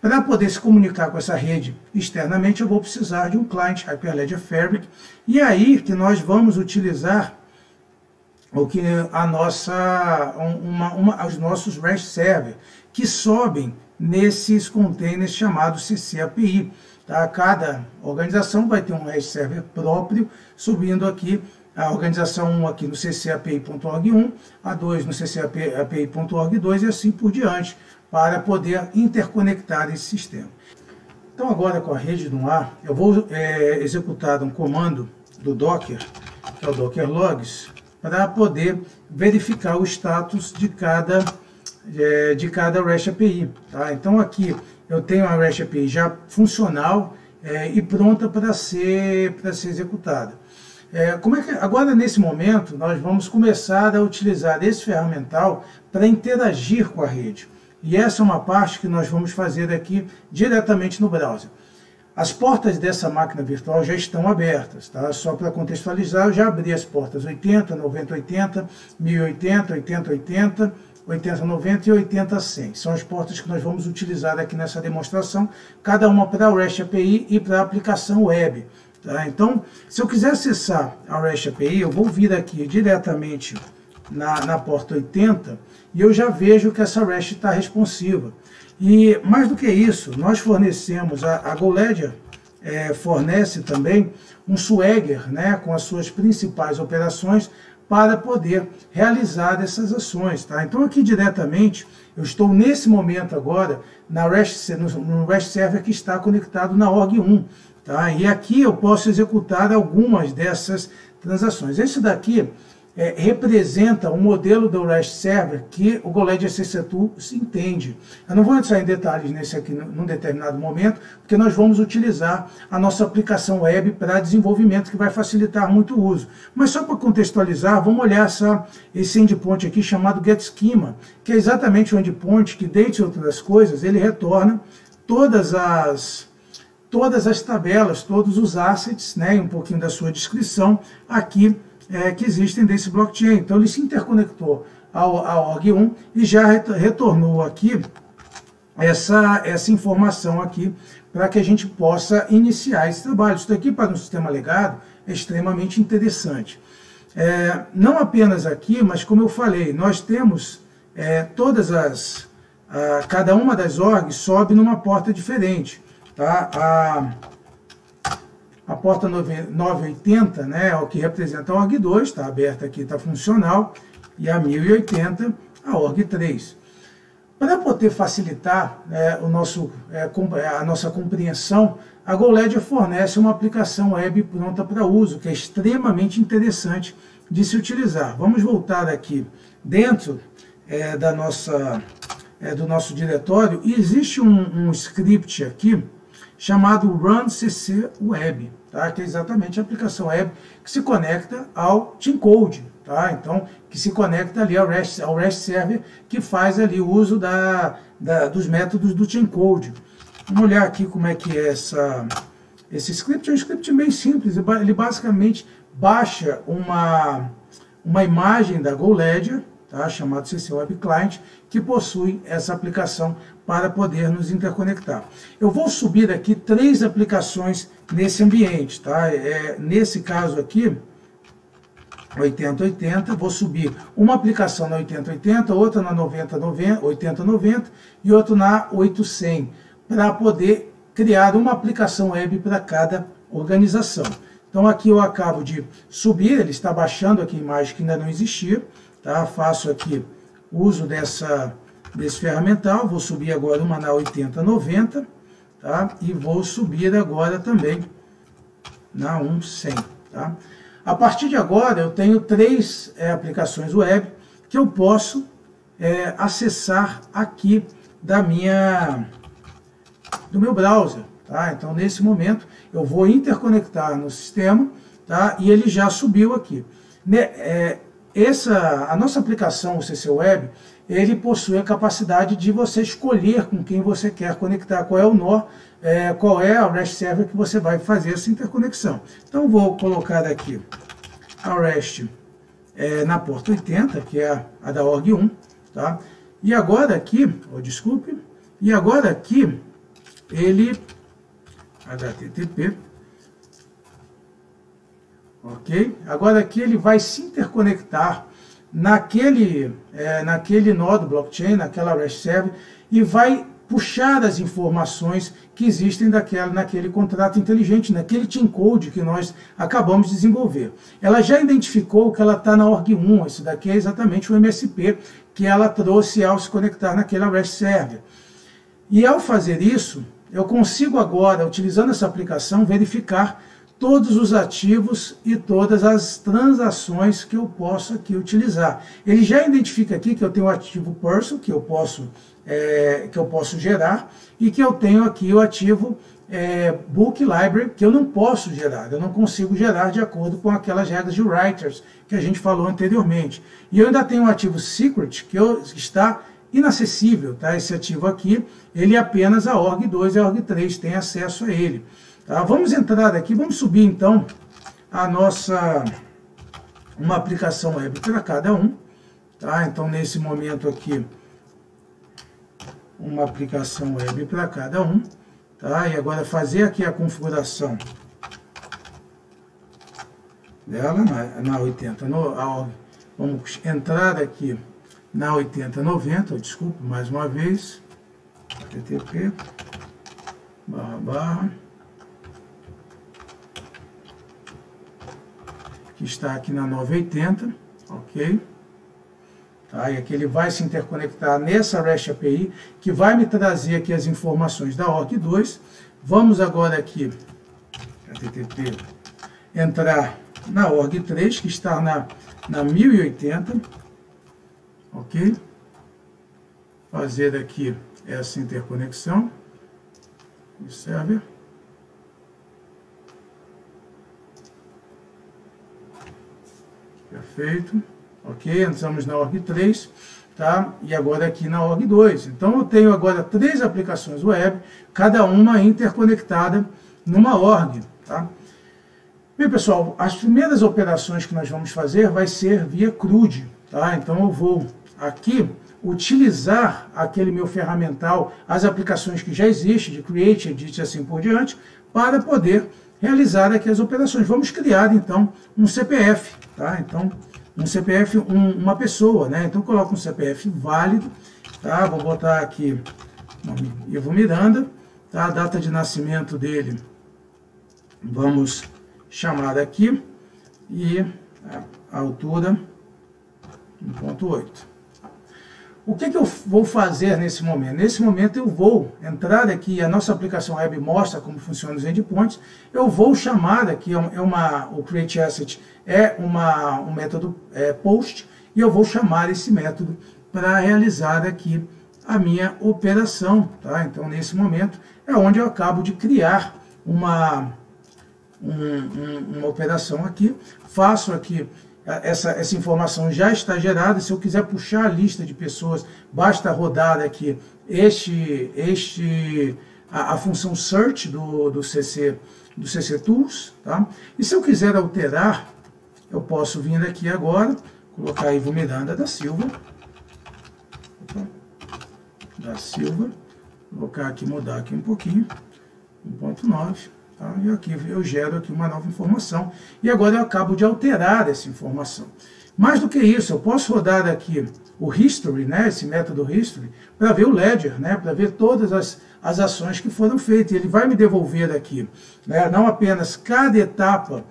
Para poder se comunicar com essa rede externamente, eu vou precisar de um client Hyperledger Fabric, e é aí que nós vamos utilizar os nossos REST Server, que sobem nesses containers chamados CC API. Tá? Cada organização vai ter um REST Server próprio, subindo aqui a organização 1 aqui no ccapi.org1, a 2 no ccapi.org2 e assim por diante, para poder interconectar esse sistema. Então agora com a rede no ar, eu vou executar um comando do Docker, que é o Docker Logs, para poder verificar o status de cada REST API. Tá? Então aqui eu tenho a REST API já funcional e pronta para ser executada. Agora, nesse momento, nós vamos começar a utilizar esse ferramental para interagir com a rede. E essa é uma parte que nós vamos fazer aqui diretamente no browser. As portas dessa máquina virtual já estão abertas, tá? Só para contextualizar, eu já abri as portas 80, 9080, 1080, 8080, 8090 e 80100. São as portas que nós vamos utilizar aqui nessa demonstração, cada uma para a REST API e para a aplicação web. Tá? Então, se eu quiser acessar a REST API, eu vou vir aqui diretamente na porta 80 e eu já vejo que essa REST está responsiva. E mais do que isso, nós fornecemos, a GoLedger fornece também um Swagger, né, com as suas principais operações para poder realizar essas ações. Tá? Então aqui diretamente, eu estou nesse momento agora no REST Server que está conectado na ORG1. Tá? E aqui eu posso executar algumas dessas transações. Esse daqui representa um modelo do REST Server que o GoLedger CC2 entende. Eu não vou entrar em detalhes nesse aqui num determinado momento, porque nós vamos utilizar a nossa aplicação web para desenvolvimento, que vai facilitar muito o uso. Mas só para contextualizar, vamos olhar esse endpoint aqui chamado getSchema, que é exatamente o endpoint que, dentre outras coisas, ele retorna todas as tabelas, todos os assets, né, um pouquinho da sua descrição aqui, que existem desse blockchain. Então ele se interconectou ao ORG1 e já retornou aqui essa informação aqui para que a gente possa iniciar esse trabalho. Isso daqui para um sistema legado é extremamente interessante. Não apenas aqui, mas como eu falei, nós temos cada uma das orgs sobe numa porta diferente. Tá? A porta 980, né, o que representa a ORG2, está aberta aqui, está funcional, e a 1080, a ORG3. Para poder facilitar a nossa compreensão, a GoLedger fornece uma aplicação web pronta para uso, que é extremamente interessante de se utilizar. Vamos voltar aqui dentro do nosso diretório, e existe um script aqui, chamado Run CC Web, tá? Que é exatamente a aplicação web que se conecta ao chain code, tá? Então, que se conecta ali ao REST Server, que faz ali o uso dos métodos do chain code. Vamos olhar aqui como é que é Esse script é um script bem simples, ele basicamente baixa uma imagem da GoLedger, tá, chamado CC Web Client, que possui essa aplicação para poder nos interconectar. Eu vou subir aqui 3 aplicações nesse ambiente, tá? Nesse caso aqui, 8080, vou subir uma aplicação na 8080, outra na 8090 e outra na 8100, para poder criar uma aplicação web para cada organização. Então aqui eu acabo de subir, ele está baixando aqui a imagem que ainda não existia, tá? Faço aqui uso desse ferramental, vou subir agora uma na 8090, tá? E vou subir agora também na 1100, tá? A partir de agora eu tenho 3 aplicações web que eu posso acessar aqui do meu browser, tá? Então nesse momento eu vou interconectar no sistema, tá? E ele já subiu aqui. A nossa aplicação, o CC Web, ele possui a capacidade de você escolher com quem você quer conectar, qual é o nó, qual é a REST server que você vai fazer essa interconexão. Então vou colocar aqui a REST na porta 80, que é a da org1, tá? E agora aqui, e agora aqui ele HTTP, ok? Agora aqui ele vai se interconectar naquele nó do blockchain, naquela REST server, e vai puxar as informações que existem naquele contrato inteligente, naquele team code que nós acabamos de desenvolver. Ela já identificou que ela está na org1, isso daqui é exatamente o MSP que ela trouxe ao se conectar naquela REST server. E ao fazer isso, eu consigo agora, utilizando essa aplicação, verificar todos os ativos e todas as transações que eu posso aqui utilizar. Ele já identifica aqui que eu tenho o ativo person, que eu posso gerar, e que eu tenho aqui o ativo book library, que eu não posso gerar, eu não consigo gerar de acordo com aquelas regras de writers que a gente falou anteriormente. E eu ainda tenho o ativo secret, que está inacessível, tá? Esse ativo aqui, ele apenas a org2 e a org3 tem acesso a ele. Tá? Vamos entrar aqui, vamos subir então uma aplicação web para cada um. Tá? Então nesse momento aqui, uma aplicação web para cada um. Tá? E agora fazer aqui a configuração dela na 80, vamos entrar aqui na 8090, desculpe, mais uma vez, http // que está aqui na 980, ok? Tá, e aqui ele vai se interconectar nessa REST API, que vai me trazer aqui as informações da org2. Vamos agora aqui, http, entrar na org3, que está na 1080, ok? Fazer aqui essa interconexão do server. Perfeito. Ok, entramos na org3, tá? E agora aqui na org2. Então eu tenho agora 3 aplicações web, cada uma interconectada numa org, tá? Bem, pessoal, as primeiras operações que nós vamos fazer vai ser via CRUD, tá? Então eu vou aqui utilizar aquele meu ferramental, as aplicações que já existem, de Create, Edit e assim por diante, para poder realizar aqui as operações. Vamos criar então um CPF, tá? Então um CPF, uma pessoa, né? Então coloco um CPF válido, tá? Vou botar aqui nome Ivo Miranda, tá? A data de nascimento dele vamos chamar aqui e a altura 1.8. O que eu vou fazer nesse momento? Nesse momento eu vou entrar aqui, a nossa aplicação web mostra como funcionam os endpoints, eu vou chamar aqui, o createAsset um método post, e eu vou chamar esse método para realizar aqui a minha operação. Tá? Então nesse momento é onde eu acabo de criar uma operação aqui, faço aqui, essa informação já está gerada. Se eu quiser puxar a lista de pessoas, basta rodar aqui a função search do CC Tools, tá? E se eu quiser alterar, eu posso vir aqui agora, colocar Ivo Miranda da Silva, colocar aqui, mudar aqui um pouquinho, 1.9, tá? E aqui eu gero aqui uma nova informação, e agora eu acabo de alterar essa informação. Mais do que isso, eu posso rodar aqui o History, né, esse método History, para ver o Ledger, né, para ver todas as ações que foram feitas. Ele vai me devolver aqui, né, não apenas cada etapa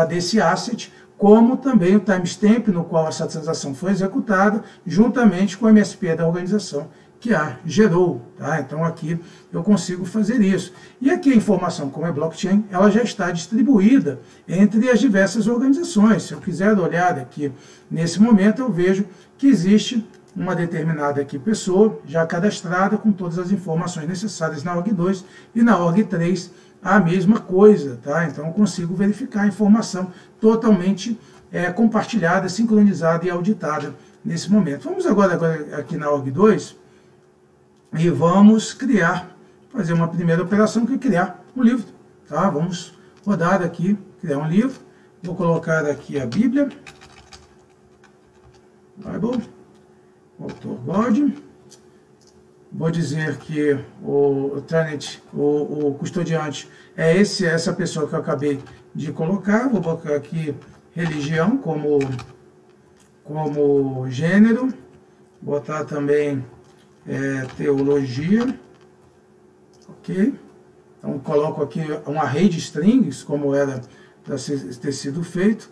desse asset, como também o timestamp no qual essa transação foi executada, juntamente com o MSP da organização que a gerou. Tá? Então aqui eu consigo fazer isso. E aqui a informação, como é blockchain, ela já está distribuída entre as diversas organizações. Se eu quiser olhar aqui nesse momento, eu vejo que existe uma determinada aqui pessoa já cadastrada com todas as informações necessárias na org2 e na org3 a mesma coisa. Tá? Então eu consigo verificar a informação totalmente compartilhada, sincronizada e auditada nesse momento. Vamos agora aqui na org2 e vamos fazer uma primeira operação, que é criar um livro. Tá? Vamos rodar aqui, criar um livro. Vou colocar aqui a Bíblia, Bible, autor God. Vou dizer que o Tranet, o custodiante, é essa pessoa que eu acabei de colocar. Vou colocar aqui religião como gênero. Botar também teologia. Ok? Então coloco aqui um array de strings, como era para ter sido feito.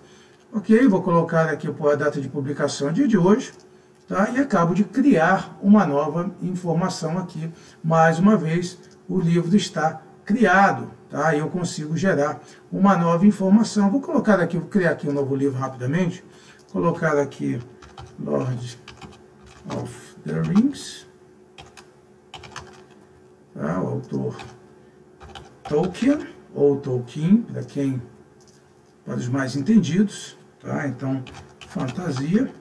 Ok? Vou colocar aqui a data de publicação, dia de hoje. Tá? E acabo de criar uma nova informação aqui. Mais uma vez, o livro está criado. Tá? E eu consigo gerar uma nova informação. Vou colocar aqui, vou criar aqui um novo livro rapidamente. Colocar aqui Lord of the Rings. Tá? O autor Tolkien, ou Tolkien, para os mais entendidos. Tá? Então, fantasia.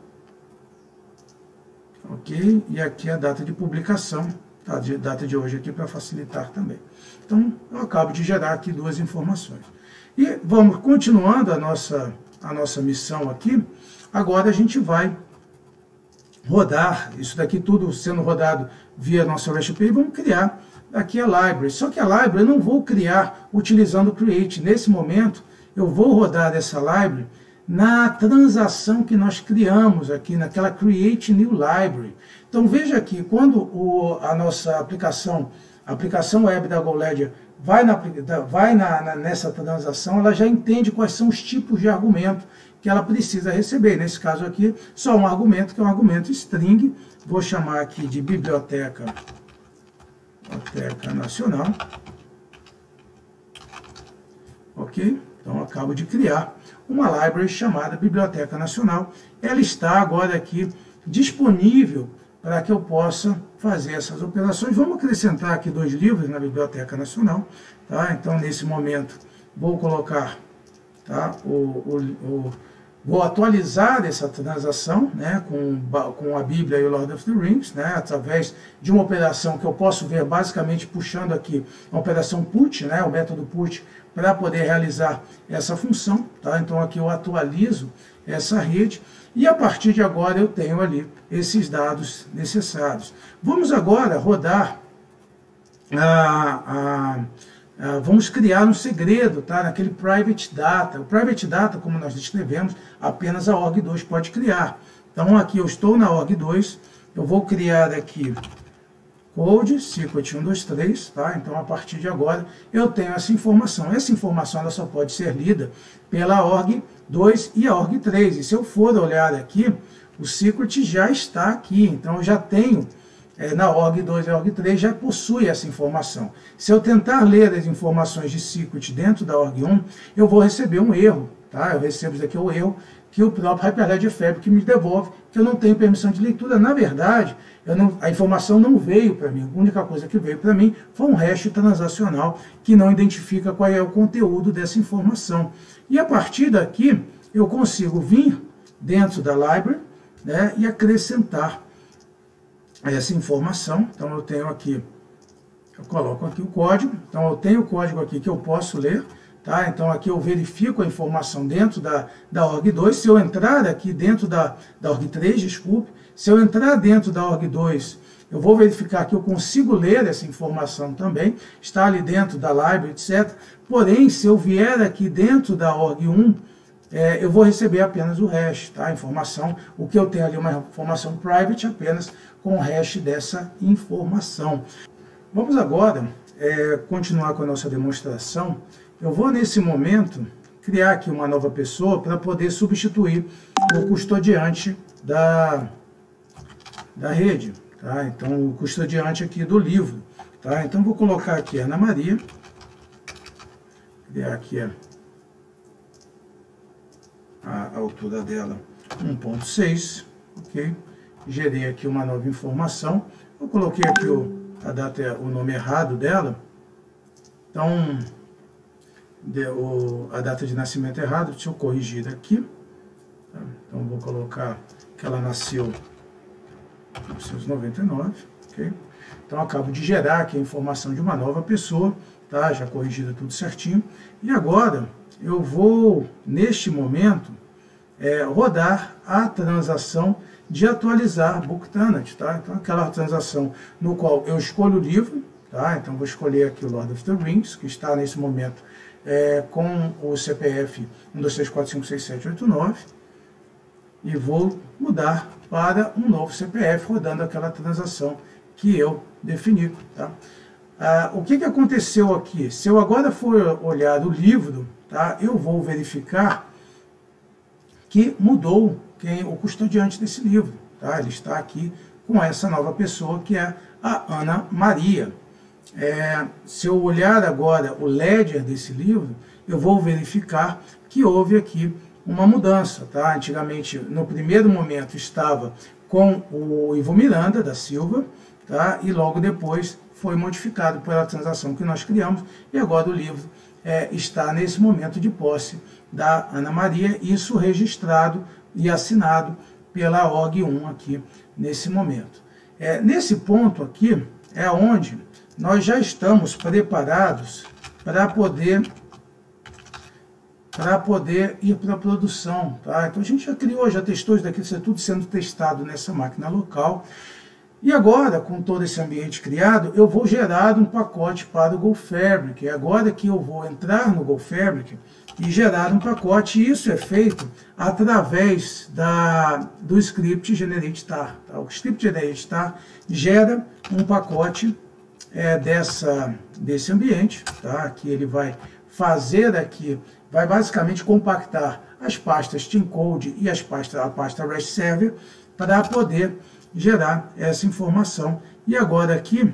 Ok? E aqui a data de publicação, tá? Data de hoje aqui para facilitar também. Então, eu acabo de gerar aqui duas informações. E vamos continuando a nossa missão aqui. Agora a gente vai rodar, isso daqui tudo sendo rodado via nossa REST API, vamos criar aqui a library. Só que a library eu não vou criar utilizando o create. Nesse momento, eu vou rodar essa library na transação que nós criamos aqui, naquela Create New Library. Então veja aqui, quando a nossa aplicação web da GoLedger vai nessa transação, ela já entende quais são os tipos de argumento que ela precisa receber. Nesse caso aqui, só um argumento, que é um argumento string. Vou chamar aqui de Biblioteca Nacional. Ok? Então eu acabo de criar uma library chamada Biblioteca Nacional. Ela está agora aqui disponível para que eu possa fazer essas operações. Vamos acrescentar aqui 2 livros na Biblioteca Nacional. Tá? Então, nesse momento, vou colocar, tá, vou atualizar essa transação, né, com a Bíblia e o Lord of the Rings, né, através de uma operação que eu posso ver basicamente puxando aqui a operação put, né, o método put, para poder realizar essa função. Tá? Então aqui eu atualizo essa rede e a partir de agora eu tenho ali esses dados necessários. Vamos agora rodar, vamos criar um segredo, tá? Naquele private data. O private data, como nós descrevemos, apenas a org2 pode criar. Então aqui eu estou na org2, eu vou criar aqui code, secret 123, tá? Então a partir de agora eu tenho essa informação. Essa informação ela só pode ser lida pela org2 e a org3. E se eu for olhar aqui, o secret já está aqui. Então eu já tenho, na org2 e org3 já possui essa informação. Se eu tentar ler as informações de secret dentro da org1, eu vou receber um erro. Tá? Eu recebo daqui o erro que o próprio Hyperledger Fabric me devolve, que eu não tenho permissão de leitura. Na verdade, a informação não veio para mim. A única coisa que veio para mim foi um hash transacional que não identifica qual é o conteúdo dessa informação. E a partir daqui, eu consigo vir dentro da library, né, e acrescentar essa informação. Então eu tenho aqui eu coloco aqui o código, então eu tenho o código aqui que eu posso ler, tá? Então aqui eu verifico a informação dentro da org2, se eu entrar aqui dentro da org3, desculpe, se eu entrar dentro da org2, eu vou verificar que eu consigo ler essa informação também, está ali dentro da library, etc. Porém, se eu vier aqui dentro da org1, eu vou receber apenas o hash, tá? A informação, o que eu tenho ali é uma informação private apenas com o hash dessa informação. Vamos agora continuar com a nossa demonstração. Eu vou nesse momento criar aqui uma nova pessoa para poder substituir o custodiante da rede, tá? Então o custodiante aqui do livro, tá? Então vou colocar aqui Ana Maria, criar aqui a altura dela 1.6, ok? Gerei aqui uma nova informação, eu coloquei aqui o nome errado dela, então a data de nascimento errado, deixa eu corrigir aqui, tá? Então vou colocar que ela nasceu em 1999, ok? Então acabo de gerar aqui a informação de uma nova pessoa, tá? Já corrigido tudo certinho, e agora eu vou, neste momento, rodar a transação de atualizar Book Tenant, tá? Então aquela transação no qual eu escolho o livro, tá? Então vou escolher aqui o Lord of the Rings, que está nesse momento com o CPF 123456789, e vou mudar para um novo CPF, rodando aquela transação que eu defini, tá? O que aconteceu aqui? Se eu agora for olhar o livro, tá? Eu vou verificar que mudou o custodiante desse livro, tá? Ele está aqui com essa nova pessoa, que é a Ana Maria. Se eu olhar agora o ledger desse livro, eu vou verificar que houve aqui uma mudança, tá? Antigamente, no primeiro momento, estava com o Ivo Miranda da Silva, tá? E logo depois foi modificado pela transação que nós criamos, e agora o livro está nesse momento de posse da Ana Maria, isso registrado e assinado pela org1 aqui nesse momento. Nesse ponto aqui é onde nós já estamos preparados para poder ir para a produção, tá? Então a gente já criou, já testou isso daqui, isso é tudo sendo testado nessa máquina local. E agora, com todo esse ambiente criado, eu vou gerar um pacote para o GoFabric. É agora que eu vou entrar no GoFabric e gerar um pacote, e isso é feito através do script GenerateStar. Tá? O script GenerateStar gera um pacote desse ambiente, tá? Que ele vai fazer aqui, vai basicamente compactar as pastas TeamCode e a pasta REST Server para poder gerar essa informação. E agora aqui,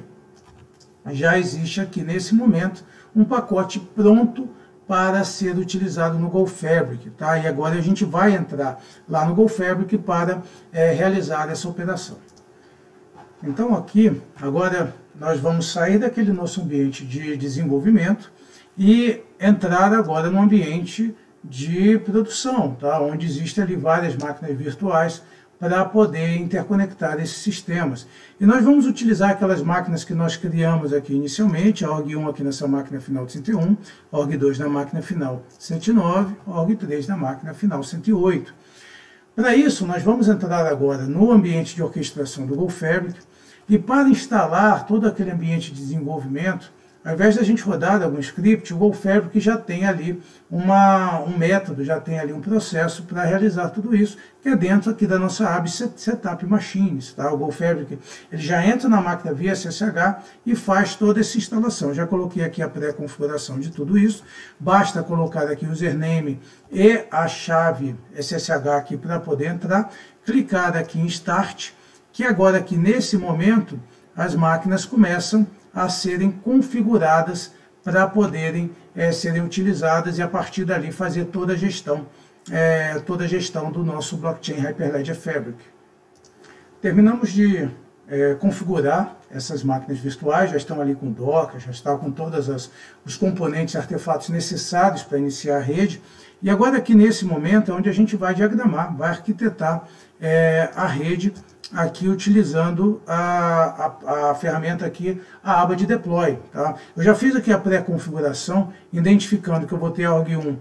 já existe aqui nesse momento um pacote pronto para ser utilizado no GoFabric, tá? E agora a gente vai entrar lá no GoFabric para realizar essa operação. Então aqui, agora nós vamos sair daquele nosso ambiente de desenvolvimento e entrar agora no ambiente de produção, tá? Onde existem ali várias máquinas virtuais para poder interconectar esses sistemas. E nós vamos utilizar aquelas máquinas que nós criamos aqui inicialmente, a org1 aqui nessa máquina final de 101, a org2 na máquina final 109, a org3 na máquina final 108. Para isso, nós vamos entrar agora no ambiente de orquestração do GoFabric, e para instalar todo aquele ambiente de desenvolvimento, ao invés da gente rodar algum script, o GoFabric já tem ali um método, já tem ali um processo para realizar tudo isso, que é dentro aqui da nossa aba Setup Machines. Tá? O GoFabric ele já entra na máquina via SSH e faz toda essa instalação. Já coloquei aqui a pré-configuração de tudo isso, basta colocar aqui o username e a chave SSH aqui para poder entrar, clicar aqui em Start, que agora aqui nesse momento as máquinas começam a serem configuradas para poderem serem utilizadas e a partir dali fazer toda a gestão do nosso Blockchain Hyperledger Fabric. Terminamos de configurar essas máquinas virtuais, já estão ali com Docker, já está com todos os componentes e artefatos necessários para iniciar a rede. E agora aqui nesse momento é onde a gente vai diagramar, vai arquitetar a rede aqui utilizando a ferramenta aqui, a aba de deploy. Tá? Eu já fiz aqui a pré-configuração, identificando que eu vou ter a org1,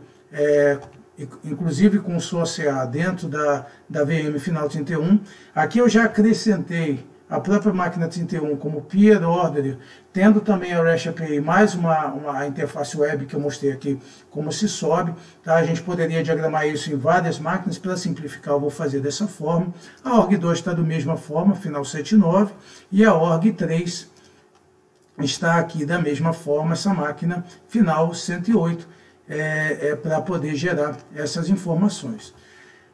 inclusive com o source A dentro da VM final 31. Aqui eu já acrescentei a própria máquina 31 como peer order, tendo também a REST API mais uma interface web que eu mostrei aqui como se sobe. Tá? A gente poderia diagramar isso em várias máquinas, para simplificar eu vou fazer dessa forma. A org2 está da mesma forma, final 79, e a org3 está aqui da mesma forma, essa máquina final 108, para poder gerar essas informações.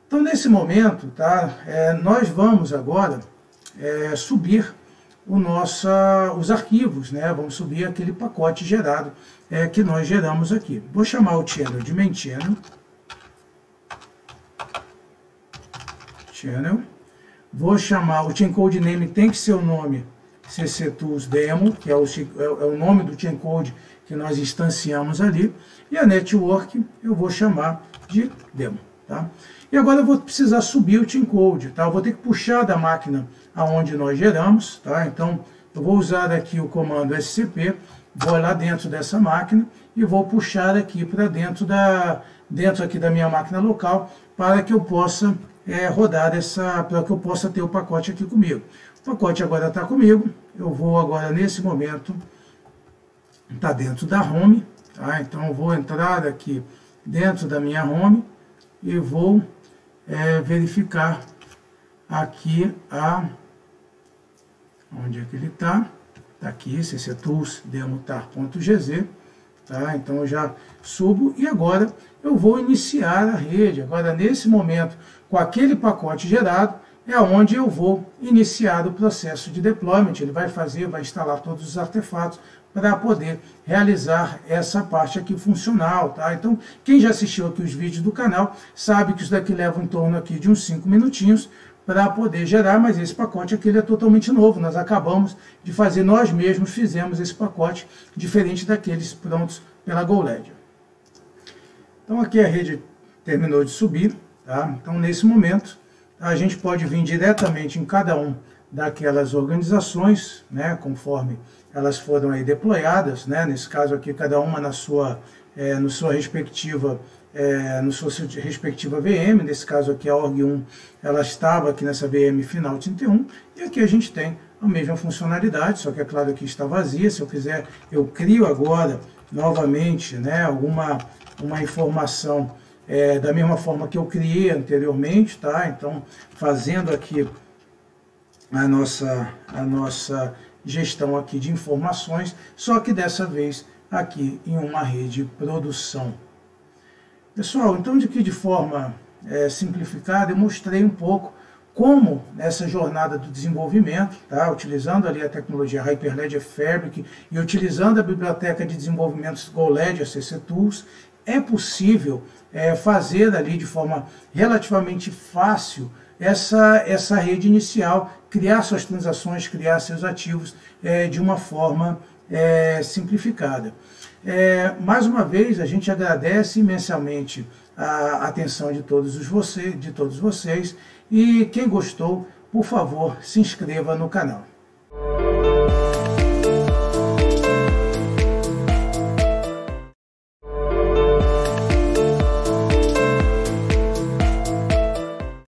Então nesse momento, tá, nós vamos agora subir os arquivos, né? Vamos subir aquele pacote gerado que nós geramos aqui. Vou chamar o channel de main channel. Vou chamar o chaincode name, tem que ser o nome cctools demo, que é o nome do chaincode que nós instanciamos ali, e a network eu vou chamar de demo. Tá? E agora eu vou precisar subir o chaincode, tá? Eu vou ter que puxar da máquina aonde nós geramos, tá? Então eu vou usar aqui o comando scp, vou lá dentro dessa máquina e vou puxar aqui para dentro aqui da minha máquina local, para que eu possa rodar para que eu possa ter o pacote aqui comigo. O pacote agora está comigo, eu vou agora nesse momento, está dentro da home, tá? Então eu vou entrar aqui dentro da minha home e vou verificar aqui onde é que ele está. Está aqui, cctools demotar.gz. Tá? Então eu já subo e agora eu vou iniciar a rede. Agora nesse momento, com aquele pacote gerado, é onde eu vou iniciar o processo de deployment. Ele vai instalar todos os artefatos para poder realizar essa parte aqui funcional. Tá? Então, quem já assistiu aqui os vídeos do canal, sabe que isso daqui leva em torno aqui de uns 5 minutinhos para poder gerar, mas esse pacote aqui ele é totalmente novo. Nós acabamos de fazer, nós mesmos fizemos esse pacote, diferente daqueles prontos pela GoLedger. Então aqui a rede terminou de subir. Tá? Então nesse momento, a gente pode vir diretamente em cada um daquelas organizações, né, conforme elas foram aí deployadas, né, nesse caso aqui cada uma na sua respectiva VM, nesse caso aqui a org1, ela estava aqui nessa VM final 31, e aqui a gente tem a mesma funcionalidade, só que é claro que está vazia. Se eu quiser, eu crio agora novamente, né, uma informação da mesma forma que eu criei anteriormente, tá? Então, fazendo aqui a nossa gestão aqui de informações, só que dessa vez aqui em uma rede produção. Pessoal, então aqui de forma simplificada eu mostrei um pouco como nessa jornada do desenvolvimento, tá? Utilizando ali a tecnologia Hyperledger Fabric e utilizando a biblioteca de desenvolvimento GoLedger cctools, é possível fazer ali de forma relativamente fácil essa rede inicial, criar suas transações, criar seus ativos de uma forma simplificada. Mais uma vez, a gente agradece imensamente a atenção de todos vocês, e quem gostou, por favor, se inscreva no canal.